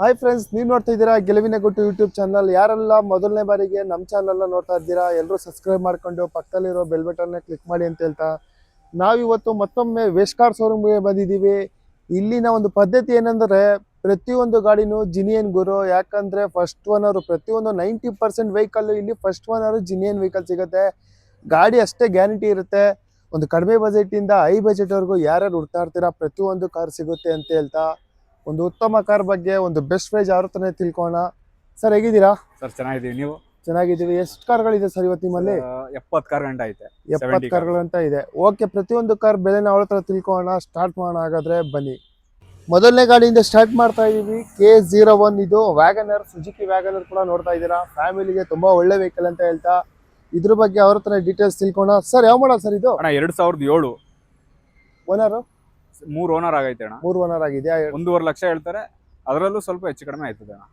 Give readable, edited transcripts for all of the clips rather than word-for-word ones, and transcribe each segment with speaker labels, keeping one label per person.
Speaker 1: Hi friends, ನೀವು ನೋಡ್ತಾ ಇದ್ದೀರಾ ಗೆಲುವಿನ ಗುಟ್ಟು ಯೂಟ್ಯೂಬ್ ಚಾನಲ್. ಯಾರೆಲ್ಲ ಮೊದಲನೇ ಬಾರಿಗೆ ನಮ್ಮ ಚಾನಲ್ನ ನೋಡ್ತಾ ಇದ್ದೀರಾ ಎಲ್ಲರೂ ಸಬ್ಸ್ಕ್ರೈಬ್ ಮಾಡ್ಕೊಂಡು ಪಕ್ಕದಲ್ಲಿರೋ ಬೆಲ್ ಬಟನ್ನ ಕ್ಲಿಕ್ ಮಾಡಿ ಅಂತ ಹೇಳ್ತಾ ನಾವಿವತ್ತು ಮತ್ತೊಮ್ಮೆ ವೆಸ್ಕಾರ್ ಶೋರೂಮ್ಗೆ ಬಂದಿದ್ದೀವಿ. ಇಲ್ಲಿನ ಒಂದು ಪದ್ಧತಿ ಏನಂದರೆ ಪ್ರತಿಯೊಂದು ಗಾಡಿನೂ ಜಿನಿಯನ್ ಗುರು. ಯಾಕಂದರೆ ಫಸ್ಟ್ ಓನರು ಪ್ರತಿಯೊಂದು 90% ವೆಹಿಕಲ್ಲು ಇಲ್ಲಿ ಫಸ್ಟ್ ಓನರು ಜಿನಿಯನ್ ವೆಹಿಕಲ್ ಸಿಗುತ್ತೆ. ಗಾಡಿ ಅಷ್ಟೇ ಗ್ಯಾರಂಟಿ ಇರುತ್ತೆ. ಒಂದು ಕಡಿಮೆ ಬಜೆಟಿಂದ ಹೈ ಬಜೆಟ್ವರೆಗೂ ಯಾರ್ಯಾರು ಹುಡ್ತಾ ಇರ್ತೀರಾ ಪ್ರತಿಯೊಂದು ಕಾರ್ ಸಿಗುತ್ತೆ ಅಂತ ಹೇಳ್ತಾ ಒಂದು ಉತ್ತಮ ಕಾರ್ ಬಗ್ಗೆ ಒಂದು ಬೆಸ್ಟ್ ಪ್ರೈಸ್ ಅವ್ರ ಹತ್ರನೇ ತಿಳ್ಕೊಳ್ಳೋಣ. ಸರ್, ಹೇಗಿದ್ದೀರಾ?
Speaker 2: ಸರ್, ಚೆನ್ನಾಗಿದ್ದೀವಿ. ನೀವು?
Speaker 1: ಚೆನ್ನಾಗಿದ್ದೀವಿ. ಎಷ್ಟು ಕಾರ್ಗಳಿದೆ ಸರ್ ಇವತ್ತು ನಿಮ್ಮಲ್ಲಿ?
Speaker 2: 70 ಕಾರ್ ಗಂಟ ಐತೆ.
Speaker 1: 70 ಕಾರ್ಗಳಂತ ಇದೆ. ಓಕೆ, ಪ್ರತಿಯೊಂದು ಕಾರ್ ಬೆಲೆನ ಅವ್ರ ಹತ್ರ ತಿಳ್ಕೊಳ್ಳೋಣ. ಸ್ಟಾರ್ಟ್ ಮಾಡೋಣ ಹಾಗಾದ್ರೆ ಬನ್ನಿ. ಮೊದಲನೇ ಗಾಡಿಯಿಂದ ಸ್ಟಾರ್ಟ್ ಮಾಡ್ತಾ ಇದೀವಿ. K01 ಇದು ವ್ಯಾಗನರ್, ಸುಜುಕಿ ವ್ಯಾಗನರ್ ಕೂಡ ನೋಡ್ತಾ ಇದ್ದೀರಾ. ಫ್ಯಾಮಿಲಿಗೆ ತುಂಬಾ ಒಳ್ಳೆ ವೆಹಿಕಲ್ ಅಂತ ಹೇಳ್ತಾ ಇದ್ರ ಬಗ್ಗೆ ಅವ್ರ ಹತ್ರ ಡೀಟೇಲ್ಸ್ ತಿಳ್ಕೊಳ್ಳೋಣ. ಸರ್, ಯಾವ ಮಾಡಲ್ ಸರ್ ಇದು?
Speaker 2: ಅಣ್ಣ 2007
Speaker 1: ಓನರು
Speaker 2: 3 ಓನರ್ ಆಗೈತೆ ಅಣ್ಣ.
Speaker 1: 3 ಓನರ್ ಆಗಿದೆ.
Speaker 2: 1.5 ಲಕ್ಷ ಹೇಳ್ತಾರೆ, ಅದರಲ್ಲೂ ಸ್ವಲ್ಪ ಹೆಚ್ಚು ಕಡಿಮೆ ಆಯ್ತದೆ ಅಣ್ಣ.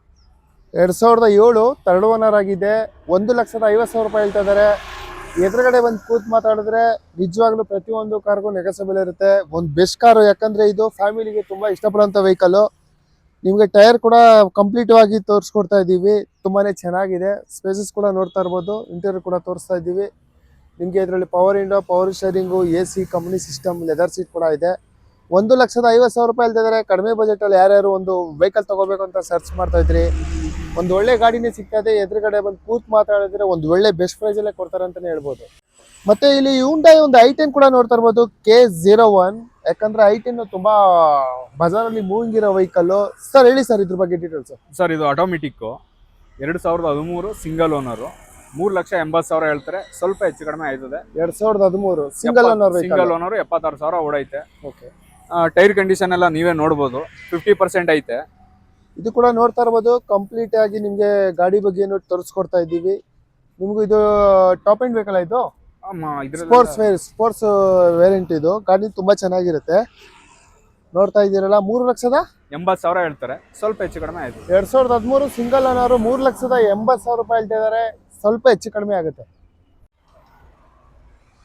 Speaker 1: 2007 ಥರ್ಡ್ ಓನರ್ ಆಗಿದೆ. 1,50,000 ರೂಪಾಯಿ ಹೇಳ್ತಾ ಇದ್ದಾರೆ. ಎದುರುಗಡೆ ಬಂದು ಕೂತ್ ಮಾತಾಡಿದ್ರೆ ನಿಜವಾಗ್ಲೂ ಪ್ರತಿಯೊಂದು ಕಾರ್ಗೂ ನೆಗೋಸಿಯಬಲ್ ಇರುತ್ತೆ. ಒಂದು ಬೆಸ್ಟ್ ಕಾರು, ಯಾಕಂದ್ರೆ ಇದು ಫ್ಯಾಮಿಲಿಗೆ ತುಂಬಾ ಇಷ್ಟಪಡುವಂಥ ವೆಹಿಕಲ್ಲು. ನಿಮಗೆ ಟೈರ್ ಕೂಡ ಕಂಪ್ಲೀಟ್ ಆಗಿ ತೋರಿಸ್ಕೊಡ್ತಾ ಇದ್ದೀವಿ. ತುಂಬಾನೇ ಚೆನ್ನಾಗಿದೆ. ಸ್ಪೇಸಸ್ ಕೂಡ ನೋಡ್ತಾ ಇರ್ಬೋದು. ಇಂಟೀರಿಯರ್ ಕೂಡ ತೋರಿಸ್ತಾ ಇದ್ದೀವಿ ನಿಮಗೆ. ಇದರಲ್ಲಿ power window, power steering, AC, company system, leather seat ಕೂಡ ಇದೆ. 1,50,000 ರೂಪಾಯಿ ಹೇಳ್ತಿದ್ದಾರೆ. ಕಡಿಮೆ ಬಜೆಟಲ್ಲಿ ಯಾರ್ಯಾರು ಒಂದು ವೆಹಿಕಲ್ ತಗೋಬೇಕು ಅಂತ ಸರ್ಚ್ ಮಾಡ್ತಾ ಇದ್ರಿ, ಒಂದು ಒಳ್ಳೆ ಗಾಡಿನೇ ಸಿಗ್ತಾ ಇದೆ. ಎದುರುಗಡೆ ಬಂದು ಕೂತ್ ಮಾತಾಡಿದ್ರೆ ಒಂದು ಒಳ್ಳೆ ಬೆಸ್ಟ್ ಪ್ರೈಸಲ್ಲೇ ಕೊಡ್ತಾರೆ ಅಂತಲೇ ಹೇಳ್ಬೋದು. ಮತ್ತೆ ಇಲ್ಲಿ ಹ್ಯುಂಡೈ ಒಂದು i10 ಕೂಡ ನೋಡ್ತಾ ಇರ್ಬೋದು. K01, ಯಾಕಂದ್ರೆ i10 ತುಂಬಾ ಬಜಾರಲ್ಲಿ ಮೂವಿಂಗ್ ಇರೋ ವೆಹಿಕಲ್ಲು. ಸರ್, ಹೇಳಿ ಸರ್ ಇದ್ರ ಬಗ್ಗೆ ಡೀಟೇಲ್ಸ್.
Speaker 2: ಸರ್, ಇದು ಆಟೋಮೆಟಿಕ್ 2013 ಸಿಂಗಲ್ ಓನರು. 3,80,000 ಹೇಳ್ತಾರೆ, ಸ್ವಲ್ಪ ಹೆಚ್ಚು ಕಡಿಮೆ ಆಯ್ತದೆ.
Speaker 1: 2013 ಸಿಂಗಲ್ ಓನರ್
Speaker 2: ಸಿಂಗಲ್ ಓನರು 76,000 ಓಡೈತೆ.
Speaker 1: ಓಕೆ,
Speaker 2: ಟೈರ್ ಕಂಡೀಷನ್ ಎಲ್ಲ ನೀವೇ ನೋಡ್ಬೋದು, 50% ಐತೆ.
Speaker 1: ಇದು ಕೂಡ ನೋಡ್ತಾ ಇರ್ಬೋದು. ಕಂಪ್ಲೀಟ್ ಆಗಿ ನಿಮಗೆ ಗಾಡಿ ಬಗ್ಗೆ ತೋರಿಸ್ಕೊಡ್ತಾ ಇದ್ದೀವಿ. ನಿಮ್ಗೂ ಇದು ಟಾಪ್ ಎಂಡ್ ವೆಹಿಕಲ್ ಆಯ್ತು. ಸ್ಪೋರ್ಟ್ಸ್ ವೇರಿಯಂಟ್ ಇದು. ಗಾಡಿ ತುಂಬಾ ಚೆನ್ನಾಗಿರುತ್ತೆ. ನೋಡ್ತಾ ಇದ್ದೀರಲ್ಲ, 3,80,000
Speaker 2: ಹೇಳ್ತಾರೆ, ಸ್ವಲ್ಪ ಹೆಚ್ಚು ಕಡಿಮೆ ಆಯ್ತು.
Speaker 1: 2013 ಸಿಂಗಲ್ ಓನರ್ 3,80,000 ರೂಪಾಯಿ ಹೇಳ್ತಾ ಇದ್ದಾರೆ. ಸ್ವಲ್ಪ ಹೆಚ್ಚು ಕಡಿಮೆ ಆಗುತ್ತೆ.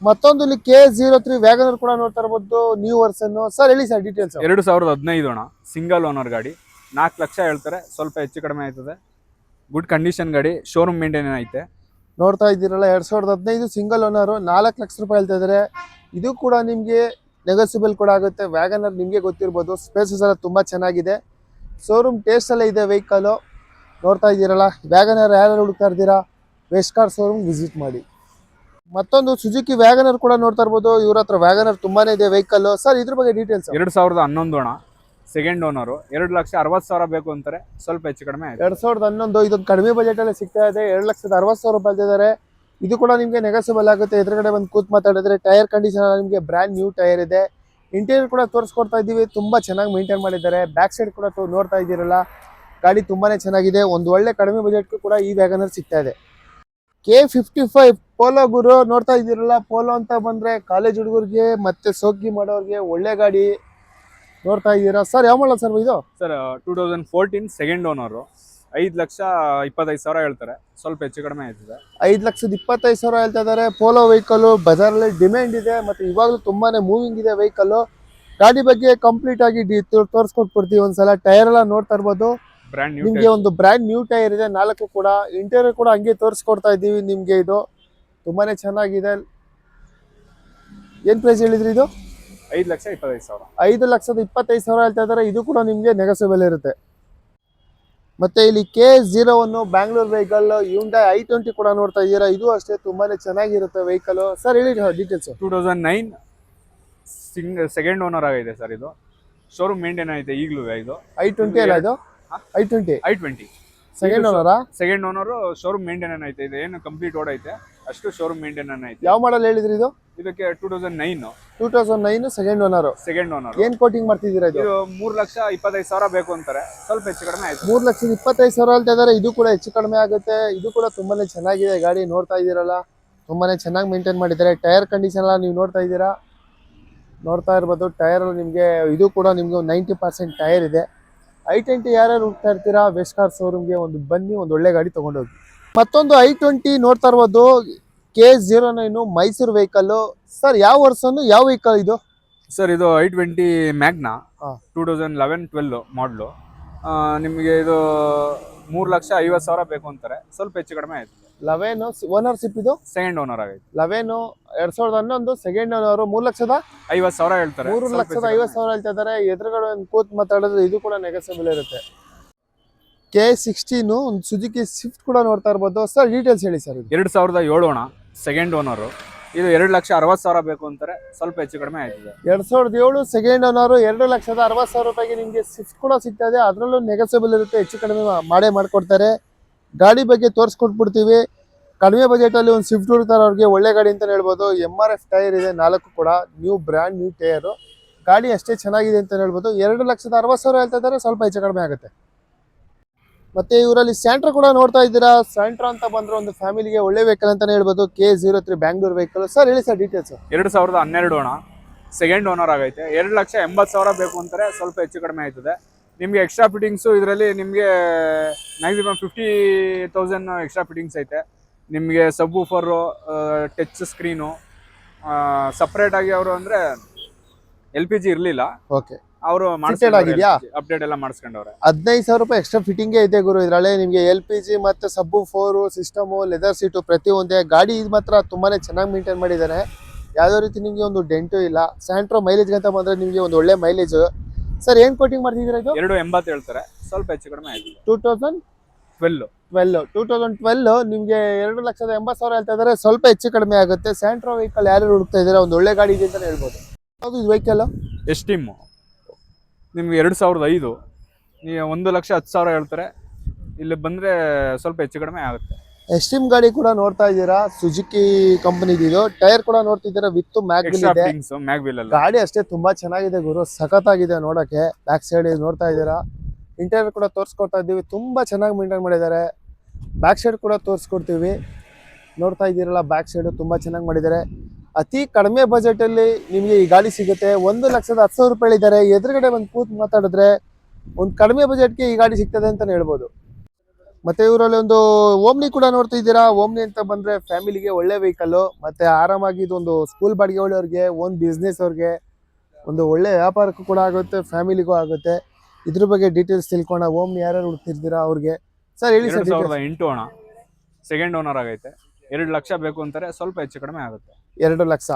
Speaker 1: ಮತ್ತೊಂದು ಇಲ್ಲಿ K03 ವ್ಯಾಗನರ್ ಕೂಡ ನೋಡ್ತಾ ಇರ್ಬೋದು, ನ್ಯೂ ವರ್ಷನ್. ಸರ್, ಹೇಳಿ ಸರ್ ಡೀಟೇಲ್ಸ್.
Speaker 2: 2015 ಅಣ್ಣ, ಸಿಂಗಲ್ ಓನರ್ ಗಾಡಿ. 4 ಲಕ್ಷ ಹೇಳ್ತಾರೆ, ಸ್ವಲ್ಪ ಹೆಚ್ಚು ಕಡಿಮೆ ಆಯ್ತದೆ. ಗುಡ್ ಕಂಡೀಷನ್ ಗಾಡಿ, ಶೋರೂಮ್ ಮೇಂಟೈನ್ ಐತೆ.
Speaker 1: ನೋಡ್ತಾ ಇದ್ದೀರಲ್ಲ, 2015 ಸಿಂಗಲ್ ಓನರು 4 ಲಕ್ಷ ರೂಪಾಯಿ ಹೇಳ್ತಾ ಇದ್ದಾರೆ. ಇದು ಕೂಡ ನಿಮಗೆ ನೆಗೋಸಿಬಲ್ ಕೂಡ ಆಗುತ್ತೆ. ವ್ಯಾಗನರ್ ನಿಮಗೆ ಗೊತ್ತಿರ್ಬೋದು, ಸ್ಪೇಸಸ್ ಎಲ್ಲ ತುಂಬ ಚೆನ್ನಾಗಿದೆ. ಶೋರೂಮ್ ಟೇಸ್ಟಲ್ಲೇ ಇದೆ ವೆಹಿಕಲ್ಲು. ನೋಡ್ತಾ ಇದ್ದೀರಲ್ಲ, ವ್ಯಾಗನರ್ ಯಾರು ಹುಡುಕ್ತಾ ಇರ್ತೀರಾ ವೆಸ್ಕಾರ್ ಶೋರೂಮ್ ವಿಸಿಟ್ ಮಾಡಿ. ಮತ್ತೊಂದು ಸುಜುಕಿ ವ್ಯಾಗನರ್ ಕೂಡ ನೋಡ್ತಾ ಇರ್ಬೋದು. ಇವ್ರ ಹತ್ರ ವ್ಯಾಗನರ್ ತುಂಬಾನೇ ಇದೆ ವೆಹಿಕಲ್ಲು. ಸರ್, ಇದ್ರ ಬಗ್ಗೆ ಡೀಟೇಲ್ಸ್.
Speaker 2: 2011 ಅಣ್ಣ, ಸೆಕೆಂಡ್ ಓನರು. 2,60,000 ಬೇಕು ಅಂತಾರೆ, ಸ್ವಲ್ಪ ಹೆಚ್ಚು ಕಡಿಮೆ ಆಯ್ತು.
Speaker 1: 2011 ಇದೊಂದು ಕಡಿಮೆ ಬಜೆಟಲ್ಲಿ ಸಿಗ್ತಾ ಇದೆ. 2,60,000 ರೂಪಾಯಿ ಇದ್ದಾರೆ. ಇದು ಕೂಡ ನಿಮಗೆ ನೆಗೋಸಿಬಲ್ ಆಗುತ್ತೆ. ಎದುರುಗಡೆ ಬಂದು ಕೂತ್ ಮಾತಾಡಿದ್ರೆ ಟೈರ್ ಕಂಡೀಷನ್ ನಿಮಗೆ ಬ್ರ್ಯಾಂಡ್ ನ್ಯೂ ಟೈರ್ ಇದೆ. ಇಂಟೀರಿಯರ್ ಕೂಡ ತೋರಿಸ್ಕೊಡ್ತಾ ಇದ್ದೀವಿ. ತುಂಬ ಚೆನ್ನಾಗಿ ಮೇಂಟೈನ್ ಮಾಡಿದ್ದಾರೆ. ಬ್ಯಾಕ್ ಸೈಡ್ ಕೂಡ ನೋಡ್ತಾ ಇದ್ದೀರಲ್ಲ, ಗಾಡಿ ತುಂಬಾನೇ ಚೆನ್ನಾಗಿದೆ. ಒಂದು ಒಳ್ಳೆ ಕಡಿಮೆ ಬಜೆಟ್ಗೂ ಕೂಡ ಈ ವ್ಯಾಗನರ್ ಸಿಗ್ತಾ ಇದೆ. K55 ಪೋಲೋ ಗುರು ನೋಡ್ತಾ ಇದ್ದೀರಲ್ಲ. ಪೋಲೋ ಅಂತ ಬಂದರೆ ಕಾಲೇಜ್ ಹುಡುಗರಿಗೆ ಮತ್ತೆ ಸೋಗಿ ಮಾಡೋರಿಗೆ ಒಳ್ಳೆ ಗಾಡಿ. ನೋಡ್ತಾ ಇದ್ದೀರಾ. ಸರ್, ಯಾವ ಮಾಡಲ್ಲ ಸರ್ ಇದು?
Speaker 2: Sir, 2014 second owner. 5,25,000 ಹೇಳ್ತಾರೆ, ಸ್ವಲ್ಪ ಹೆಚ್ಚು ಕಡಿಮೆ ಆಯ್ತದೆ.
Speaker 1: 5,25,000 ಹೇಳ್ತಾ ಇದ್ದಾರೆ. ಪೋಲೋ ವೆಹಿಕಲ್ಲು ಬಜಾರಲ್ಲಿ ಡಿಮ್ಯಾಂಡ್ ಇದೆ, ಮತ್ತು ಇವಾಗಲೂ ತುಂಬಾನೇ ಮೂವಿಂಗ್ ಇದೆ ವೆಹಿಕಲ್ಲು. ಗಾಡಿ ಬಗ್ಗೆ ಕಂಪ್ಲೀಟ್ ಆಗಿ ತೋರಿಸ್ಕೊಟ್ಬಿಡ್ತೀವಿ ಒಂದ್ಸಲ. ಟೈರ್ ಎಲ್ಲ ನೋಡ್ತಾ ಇರ್ಬೋದು. ನಿಮಗೆ ಒಂದು ಬ್ರ್ಯಾಂಡ್ ನ್ಯೂ ಟೈರ್ ಇದೆ, 4 ಕೂಡ. ಇಂಟೀರಿಯರ್ ಕೂಡ ಹಂಗೆ ತೋರಿಸ್ಕೊಡ್ತಾ ಇದ್ದೀವಿ ನಿಮಗೆ. ಇದು ತುಂಬಾನೇ ಚೆನ್ನಾಗಿದೆ. ಏನ್ ಪ್ರೈಸ್ ಹೇಳಿದ್ರಿ ಇದು?
Speaker 2: 5,25,000.
Speaker 1: 5,25,000 ಹೇಳ್ತಾ ಇದ್ದಾರೆ. ಇದು ಕೂಡ ನಿಮಗೆ ನೆಗೋಸಿಯಬಲ್ ಇರುತ್ತೆ. ಮತ್ತೆ ಇಲ್ಲಿ K01 Bangalore vehicle. Hyundai i20 ಕೂಡ ನೋಡ್ತಾ ಇದ್ದೀರಾ. ಇದು ಅಷ್ಟೇ ತುಂಬಾನೇ ಚೆನ್ನಾಗಿರುತ್ತೆ ವೆಹಿಕಲ್. ಸರ್, ಹೇಳಿ ಡೀಟೇಲ್ಸ್.
Speaker 2: 2009 ಸೆಕೆಂಡ್ ಓನರ್ ಆಗಿದೆ ಸರ್. ಇದು ಶೋರೂಮ್ ಮೇಂಟೈನ್ ಐತೆ ಈಗಲೂ. ಇದು
Speaker 1: i20 ಅಲ್ಲ? ಇದು i20 ಸೆಕೆಂಡ್ ಓನರಾ?
Speaker 2: ಸೆಕೆಂಡ್ ಓನರು, ಶೋರೂಮ್ ಮೇಂಟೈನ್ ಐತೆ. ಇದು ಏನು ಕಂಪ್ಲೀಟ್ ಓಡೈತೆ, ಅಷ್ಟು ಶೋರೂಮ್ ಮೇಂಟೈನ್ ಐತೆ.
Speaker 1: ಯಾವ ಮಾಡಲ್ ಹೇಳಿದ್ರಿ ಇದು?
Speaker 2: ಇದಕ್ಕೆ
Speaker 1: 2009 ಸೆಕೆಂಡ್ ಓನರ್. ಏನ್ ಕೋಟಿಂಗ್ ಮಾಡ್ತಿದ್ದೀರಾ? ಇದು
Speaker 2: 3,25,000 ಬೇಕು ಅಂತಾರೆ, ಸ್ವಲ್ಪ ಹೆಚ್ಚು ಕಡಿಮೆ ಆಯ್ತು.
Speaker 1: 3,25,000 ಹೇಳ್ತಾ ಇದ್ದಾರೆ. ಇದು ಕೂಡ ಹೆಚ್ಚು ಕಡಿಮೆ ಆಗುತ್ತೆ. ಇದು ಕೂಡ ತುಂಬಾನೇ ಚೆನ್ನಾಗಿದೆ ಗಾಡಿ. ನೋಡ್ತಾ ಇದ್ದೀರಲ್ಲ, ತುಂಬಾನೇ ಚೆನ್ನಾಗಿ ಮೇಂಟೈನ್ ಮಾಡಿದ್ದಾರೆ. ಟೈರ್ ಕಂಡೀಷನ್ ಎಲ್ಲ ನೀವು ನೋಡ್ತಾ ಇದ್ದೀರಾ, ನೋಡ್ತಾ ಇರ್ಬೋದು. ಟೈರ್ ನಿಮಗೆ ಇದು ಕೂಡ ನಿಮ್ಗೆ 90% ಟೈರ್ ಇದೆ. i20 ಯಾರ್ಯಾರು ಹುಡ್ತಾ ಇರ್ತೀರಾ ವೆಸ್ಕಾರ್ ಶೋರೂಮ್ಗೆ ಒಂದು ಬನ್ನಿ, ಒಂದು ಒಳ್ಳೆ ಗಾಡಿ ತಗೊಂಡೋಗಿ. ಮತ್ತೊಂದು i20 ನೋಡ್ತಾ ಇರ್ಬೋದು. K09 Mysuru vehicle. ಸರ್, ಯಾವ ವರ್ಷನು ಯಾವ ವೆಹಿಕಲ್ ಇದು?
Speaker 2: ಸರ್, ಇದು i20 ಮ್ಯಾಗ್ನಾ 2011-12 ಮಾಡಲು. ನಿಮಗೆ ಇದು 3,50,000 ಬೇಕು ಅಂತಾರೆ, ಸ್ವಲ್ಪ ಹೆಚ್ಚು ಕಡಿಮೆ ಆಯ್ತು.
Speaker 1: 11 ಓನರ್ಶಿಪ್ ಇದು
Speaker 2: ಸೆಕೆಂಡ್ ಓನರ್ ಆಗೈತೆ.
Speaker 1: 11 2011 ಸೆಕೆಂಡ್ ಓನರ್
Speaker 2: 3,50,000 ಹೇಳ್ತಾರೆ,
Speaker 1: 3,50,000 ಹೇಳ್ತಾ ಇದ್ದಾರೆ. ಎದುರುಗಡೆ ಒಂದು ಕೂತ್ ಮಾತಾಡಿದ್ರೆ ಇದು ಕೂಡ ನೆಗೋಸಿಯಬಲ್ ಇರುತ್ತೆ. K16 ಒಂದು ಸುಜುಕಿ ಸ್ವಿಫ್ಟ್ ಕೂಡ ನೋಡ್ತಾ ಇರ್ಬೋದು ಸರ್. ಡೀಟೇಲ್ಸ್ ಹೇಳಿ ಸರ್.
Speaker 2: 2007 ಅಣ್ಣ, ಸೆಕೆಂಡ್ ಓನರು. ಇದು 2,60,000 ಬೇಕು ಅಂತಾರೆ, ಸ್ವಲ್ಪ ಹೆಚ್ಚು ಕಡಿಮೆ ಆಯ್ತದೆ.
Speaker 1: 2007 ಸೆಕೆಂಡ್ ಓನರ್ 2,60,000 ರೂಪಾಯಿಗೆ ನಿಮಗೆ ಸ್ವಿಫ್ಟ್ ಕೂಡ ಸಿಗ್ತಾ ಇದೆ. ಅದರಲ್ಲೂ ನೆಗೋಸಿಯಬಲ್ ಇರುತ್ತೆ, ಹೆಚ್ಚು ಕಡಿಮೆ ಮಾಡೇ ಮಾಡ್ಕೊಡ್ತಾರೆ. ಗಾಡಿ ಬಗ್ಗೆ ತೋರಿಸ್ಕೊಟ್ಬಿಡ್ತೀವಿ. ಕಡಿಮೆ ಬಜೆಟಲ್ಲಿ ಒಂದು ಸ್ವಿಫ್ಟ್ ಹುಡುಕ್ತಾರೆ ಅವ್ರಿಗೆ ಒಳ್ಳೆ ಗಾಡಿ ಅಂತಲೇ ಹೇಳ್ಬೋದು. MRF ಟೈರ್ ಇದೆ 4 ಕೂಡ, ಬ್ರ್ಯಾಂಡ್ ನ್ಯೂ ಟೈರು. ಗಾಡಿ ಅಷ್ಟೇ ಚೆನ್ನಾಗಿದೆ ಅಂತ ಹೇಳ್ಬೋದು. 2,60,000 ಹೇಳ್ತಾ ಇದ್ದಾರೆ, ಸ್ವಲ್ಪ ಹೆಚ್ಚು ಕಡಿಮೆ ಆಗುತ್ತೆ. ಮತ್ತೆ ಇವರಲ್ಲಿ ಸ್ಯಾಂಟ್ರಾ ಕೂಡ ನೋಡ್ತಾ ಇದ್ದೀರಾ. ಸ್ಯಾಂಟ್ರಾ ಅಂತ ಬಂದ್ರೆ ಒಂದು ಫ್ಯಾಮಿಲಿಗೆ ಒಳ್ಳೆ ವೆಹಿಕಲ್ ಅಂತಾನೆ ಹೇಳ್ಬೋದು. K03 Bangalore vehicle. ಸರ್ ಹೇಳಿ ಸರ್ ಡೀಟೇಲ್ಸ್.
Speaker 2: 2012 ಅಣ್ಣ, ಸೆಕೆಂಡ್ ಓನರ್ ಆಗೈತೆ. 2,80,000 ಬೇಕು ಅಂತಾರೆ, ಸ್ವಲ್ಪ ಹೆಚ್ಚು ಕಡಿಮೆ ಆಯ್ತದೆ. ನಿಮಗೆ ಎಕ್ಸ್ಟ್ರಾ ಫಿಟ್ಟಿಂಗ್ಸು ಇದರಲ್ಲಿ ನಿಮಗೆ ಮ್ಯಾಕ್ಸಿಮಮ್ 50,000 ಎಕ್ಸ್ಟ್ರಾ ಫಿಟ್ಟಿಂಗ್ಸ್ ಐತೆ. ನಿಮಗೆ ಸಬ್ ವೂಫರು, ಟಚ್ ಸ್ಕ್ರೀನು, ಸಪ್ರೇಟ್ ಆಗಿ ಅವರು ಅಂದರೆ LPG ಇರಲಿಲ್ಲ,
Speaker 1: ಓಕೆ
Speaker 2: ಅವರು
Speaker 1: ಆಗಿದೆಯಾ?
Speaker 2: ಅಪ್ಡೇಟ್ ಎಲ್ಲ ಮಾಡಿಸ್ಕೊಂಡವ್ರೆ.
Speaker 1: 15,000 ರೂಪಾಯಿ ಎಕ್ಸ್ಟ್ರಾ ಫಿಟ್ಟಿಂಗ್ ಇದೆ ಗುರು. ಇದರಲ್ಲಿ ನಿಮಗೆ LPG ಮತ್ತೆ ಸಬ್ 4 ಸಿಸ್ಟಮು, ಲೆದರ್ ಸೀಟು ಪ್ರತಿಯೊಂದೇ. ಗಾಡಿ ಇದು ಮಾತ್ರ ತುಂಬಾನೇ ಚೆನ್ನಾಗಿ ಮೇಂಟೈನ್ ಮಾಡಿದ್ದಾರೆ. ಯಾವುದೇ ರೀತಿ ನಿಮಗೆ ಒಂದು ಡೆಂಟು ಇಲ್ಲ. ಸ್ಯಾಂಟ್ರೋ ಮೈಲೇಜ್ಗೆ ಅಂತ ಬಂದ್ರೆ ನಿಮಗೆ ಒಂದು ಒಳ್ಳೆ ಮೈಲೇಜ್. ಸರ್ ಏನು ಕೋಟಿಂಗ್ ಮಾಡ್ತಿದ್ದೀರಾ ಇದು?
Speaker 2: 2,80 ಹೇಳ್ತಾರೆ, ಸ್ವಲ್ಪ ಹೆಚ್ಚು ಕಡಿಮೆ ಆಯ್ತು.
Speaker 1: 2012 ನಿಮಗೆ 2,80,000 ಹೇಳ್ತಾ ಇದ್ದಾರೆ, ಸ್ವಲ್ಪ ಹೆಚ್ಚು ಕಡಿಮೆ ಆಗುತ್ತೆ. ಸ್ಯಾಂಟ್ರೋ ವೆಹಿಕಲ್ ಯಾರು ಹುಡುಕ್ತಾ ಇದ್ದೀರಾ, ಒಂದು ಒಳ್ಳೆ ಗಾಡಿ ಇದೆ ಅಂತಾನೆ ಹೇಳ್ಬೋದು. ಅದು ಇದು ವೆಹಿಕಲ್
Speaker 2: ಎಸ್ಟಿಮ್ ನಿಮ್ಗೆ 2005, ನೀವು 1,10,000 ಹೇಳ್ತಾರೆ. ಇಲ್ಲಿ ಬಂದ್ರೆ ಸ್ವಲ್ಪ ಹೆಚ್ಚು ಕಡಿಮೆ ಆಗುತ್ತೆ.
Speaker 1: ಎಸ್ಟಿಮ್ ಗಾಡಿ ಕೂಡ ನೋಡ್ತಾ ಇದ್ದೀರಾ, ಸುಜುಕಿ ಕಂಪನಿದು ಇದು. ಟೈರ್ ಕೂಡ ನೋಡ್ತಿದ್ದೀರಾ, ವಿತ್ ಮ್ಯಾಗ್ವಿಲ್ ಇದೆ. ಗಾಡಿ ಅಷ್ಟೇ ತುಂಬಾ ಚೆನ್ನಾಗಿದೆ ಗುರು, ಸಖತ್ತಾಗಿದೆ ನೋಡಕ್ಕೆ. ಬ್ಯಾಕ್ ಸೈಡ್ ನೋಡ್ತಾ ಇದ್ದೀರಾ, ಇಂಟೀರಿಯರ್ ಕೂಡ ತೋರಿಸ್ಕೊಡ್ತಾ ಇದ್ದೀವಿ. ತುಂಬಾ ಚೆನ್ನಾಗಿ ಮೇಂಟೈನ್ ಮಾಡಿದ್ದಾರೆ. ಬ್ಯಾಕ್ ಸೈಡ್ ಕೂಡ ತೋರಿಸ್ಕೊಡ್ತೀವಿ. ನೋಡ್ತಾ ಇದ್ದೀರಲ್ಲ, ಬ್ಯಾಕ್ ಸೈಡ್ ತುಂಬಾ ಚೆನ್ನಾಗಿ ಮಾಡಿದ್ದಾರೆ. ಅತಿ ಕಡಿಮೆ ಬಜೆಟ್ ಅಲ್ಲಿ ನಿಮಗೆ ಈ ಗಾಡಿ ಸಿಗುತ್ತೆ. 1,10,000 ರೂಪಾಯಿ ಹೇಳಿದ್ದಾರೆ. ಎದುರುಗಡೆ ಒಂದು ಕೂತ್ ಮಾತಾಡಿದ್ರೆ ಒಂದು ಕಡಿಮೆ ಬಜೆಟ್ಗೆ ಈ ಗಾಡಿ ಸಿಗ್ತದೆ ಅಂತಾನೆ ಹೇಳ್ಬೋದು. ಮತ್ತೆ ಇವರಲ್ಲಿ ಒಂದು ಓಮ್ನಿ ಕೂಡ ನೋಡ್ತಾ ಇದ್ದೀರಾ. ಓಮ್ನಿ ಅಂತ ಬಂದ್ರೆ ಫ್ಯಾಮಿಲಿಗೆ ಒಳ್ಳೆ ವೆಹಿಕಲ್. ಮತ್ತೆ ಆರಾಮಾಗಿ ಇದೊಂದು ಸ್ಕೂಲ್ ಬಾಡಿಗೆ ಒಳ್ಳೆಯವ್ರಿಗೆ, ಒಂದು ಬಿಸ್ನೆಸ್ ಅವ್ರಿಗೆ, ಒಂದು ಒಳ್ಳೆ ವ್ಯಾಪಾರಕ್ಕೂ ಕೂಡ ಆಗುತ್ತೆ, ಫ್ಯಾಮಿಲಿಗೂ ಆಗುತ್ತೆ. ಇದ್ರ ಬಗ್ಗೆ ಡೀಟೇಲ್ಸ್ ತಿಳ್ಕೋಣ. ಓಮ್ನಿ ಯಾರ್ಯಾರು ಹುಡುಕ್ತಿರ್ತೀರಾ ಅವ್ರಿಗೆ. ಸರ್ ಹೇಳಿ ಸರ್.
Speaker 2: 2008 ಅಣ್ಣ, ಸೆಕೆಂಡ್ ಓನರ್ ಆಗೈತೆ. 2 ಲಕ್ಷ ಬೇಕು ಅಂತಾರೆ, ಸ್ವಲ್ಪ ಹೆಚ್ಚು ಕಡಿಮೆ ಆಗುತ್ತೆ.
Speaker 1: 2 ಲಕ್ಷ